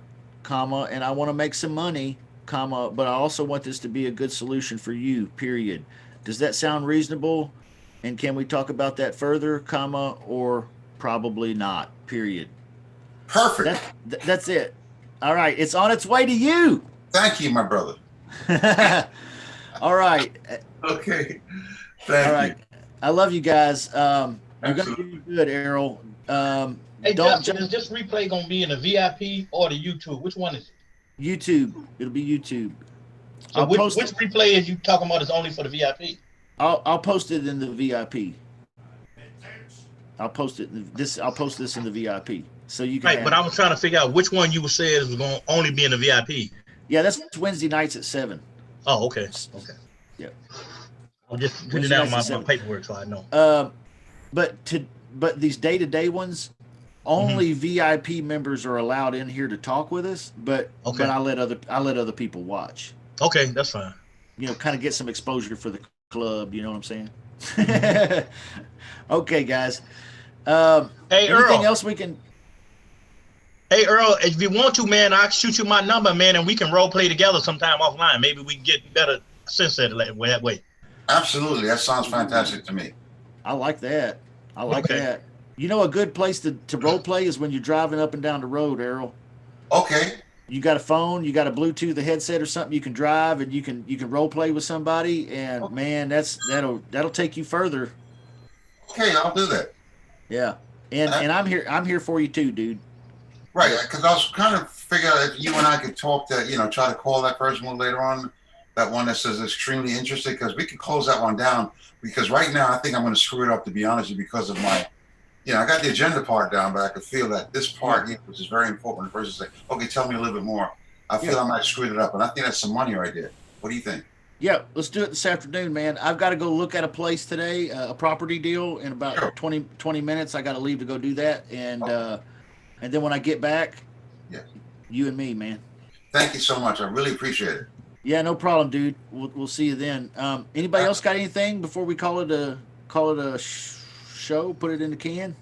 and I want to make some money, but I also want this to be a good solution for you. Period. Does that sound reasonable? And can we talk about that further, or probably not, period. Perfect. That's it. All right. It's on its way to you. Thank you, my brother. All right. Okay. Thank you. I love you guys. You're going to do good, Errol. Hey, don't Justin, is this replay gonna be in the VIP or the YouTube? Which one is it? YouTube. It'll be YouTube. So which replay is you talking about is only for the VIP? I'll post it in the VIP. I'll post this in the VIP, so you can. Right, but I was trying to figure out which one you said was going to only be in the VIP. Yeah, that's Wednesday nights at 7. Oh, okay. Yeah. I'll just put it down my paperwork so I know. But these day-to-day ones, only VIP members are allowed in here to talk with us. But I let other people watch. Okay, that's fine. Kind of get some exposure for the club. You know what I'm saying? Okay, guys. Hey, anything Earl. else we can? Hey, Earl, if you want to, man, I'll shoot you my number, man, and we can role play together sometime offline. Maybe we can get better sense of it that way. Absolutely. That sounds fantastic to me. I like that. That. A good place to role play is when you're driving up and down the road, Errol. Okay. You got a phone, you got a Bluetooth, a headset or something you can drive, and you can role play with somebody, and man, that'll take you further. Okay, I'll do that. Yeah. And I'm here for you too, dude. Right, because I was kind of figuring out if you and I could talk to, try to call that person later on, that one that says extremely interested, because we can close that one down. Because right now, I think I'm going to screw it up, to be honest with you, because of my, I got the agenda part down, but I could feel that this part, which is very important, the person say, okay, tell me a little bit more. I feel I might screw it up, and I think that's some money right there. What do you think? Yeah, let's do it this afternoon, man. I've got to go look at a place today, a property deal in about 20 minutes. I got to leave to go do that, and then when I get back, you and me, man. Thank you so much. I really appreciate it. Yeah, no problem, dude. We'll see you then. Anybody else got anything before we call it a show? Put it in the can.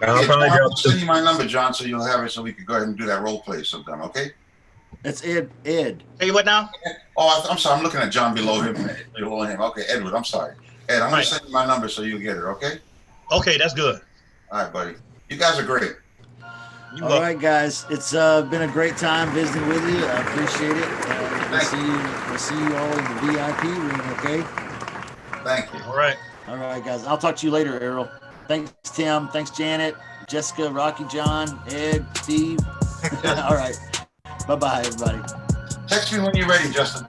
I'll send you my number, John, so you'll have it, so we can go ahead and do that role play sometime. Okay? That's Ed. Hey, what now? Oh, I'm sorry. I'm looking at John below him. Okay, Edward. I'm sorry. Ed, I'm going to send you my number so you'll get it. Okay? Okay, that's good. All right, buddy. You guys are great. All right, guys. It's been a great time visiting with you. I appreciate it. We'll see you all in the VIP room, okay? Thank you. All right. All right, guys. I'll talk to you later, Errol. Thanks, Tim. Thanks, Janet, Jessica, Rocky, John, Ed, Steve. All right. Bye-bye, everybody. Text me when you're ready, Justin.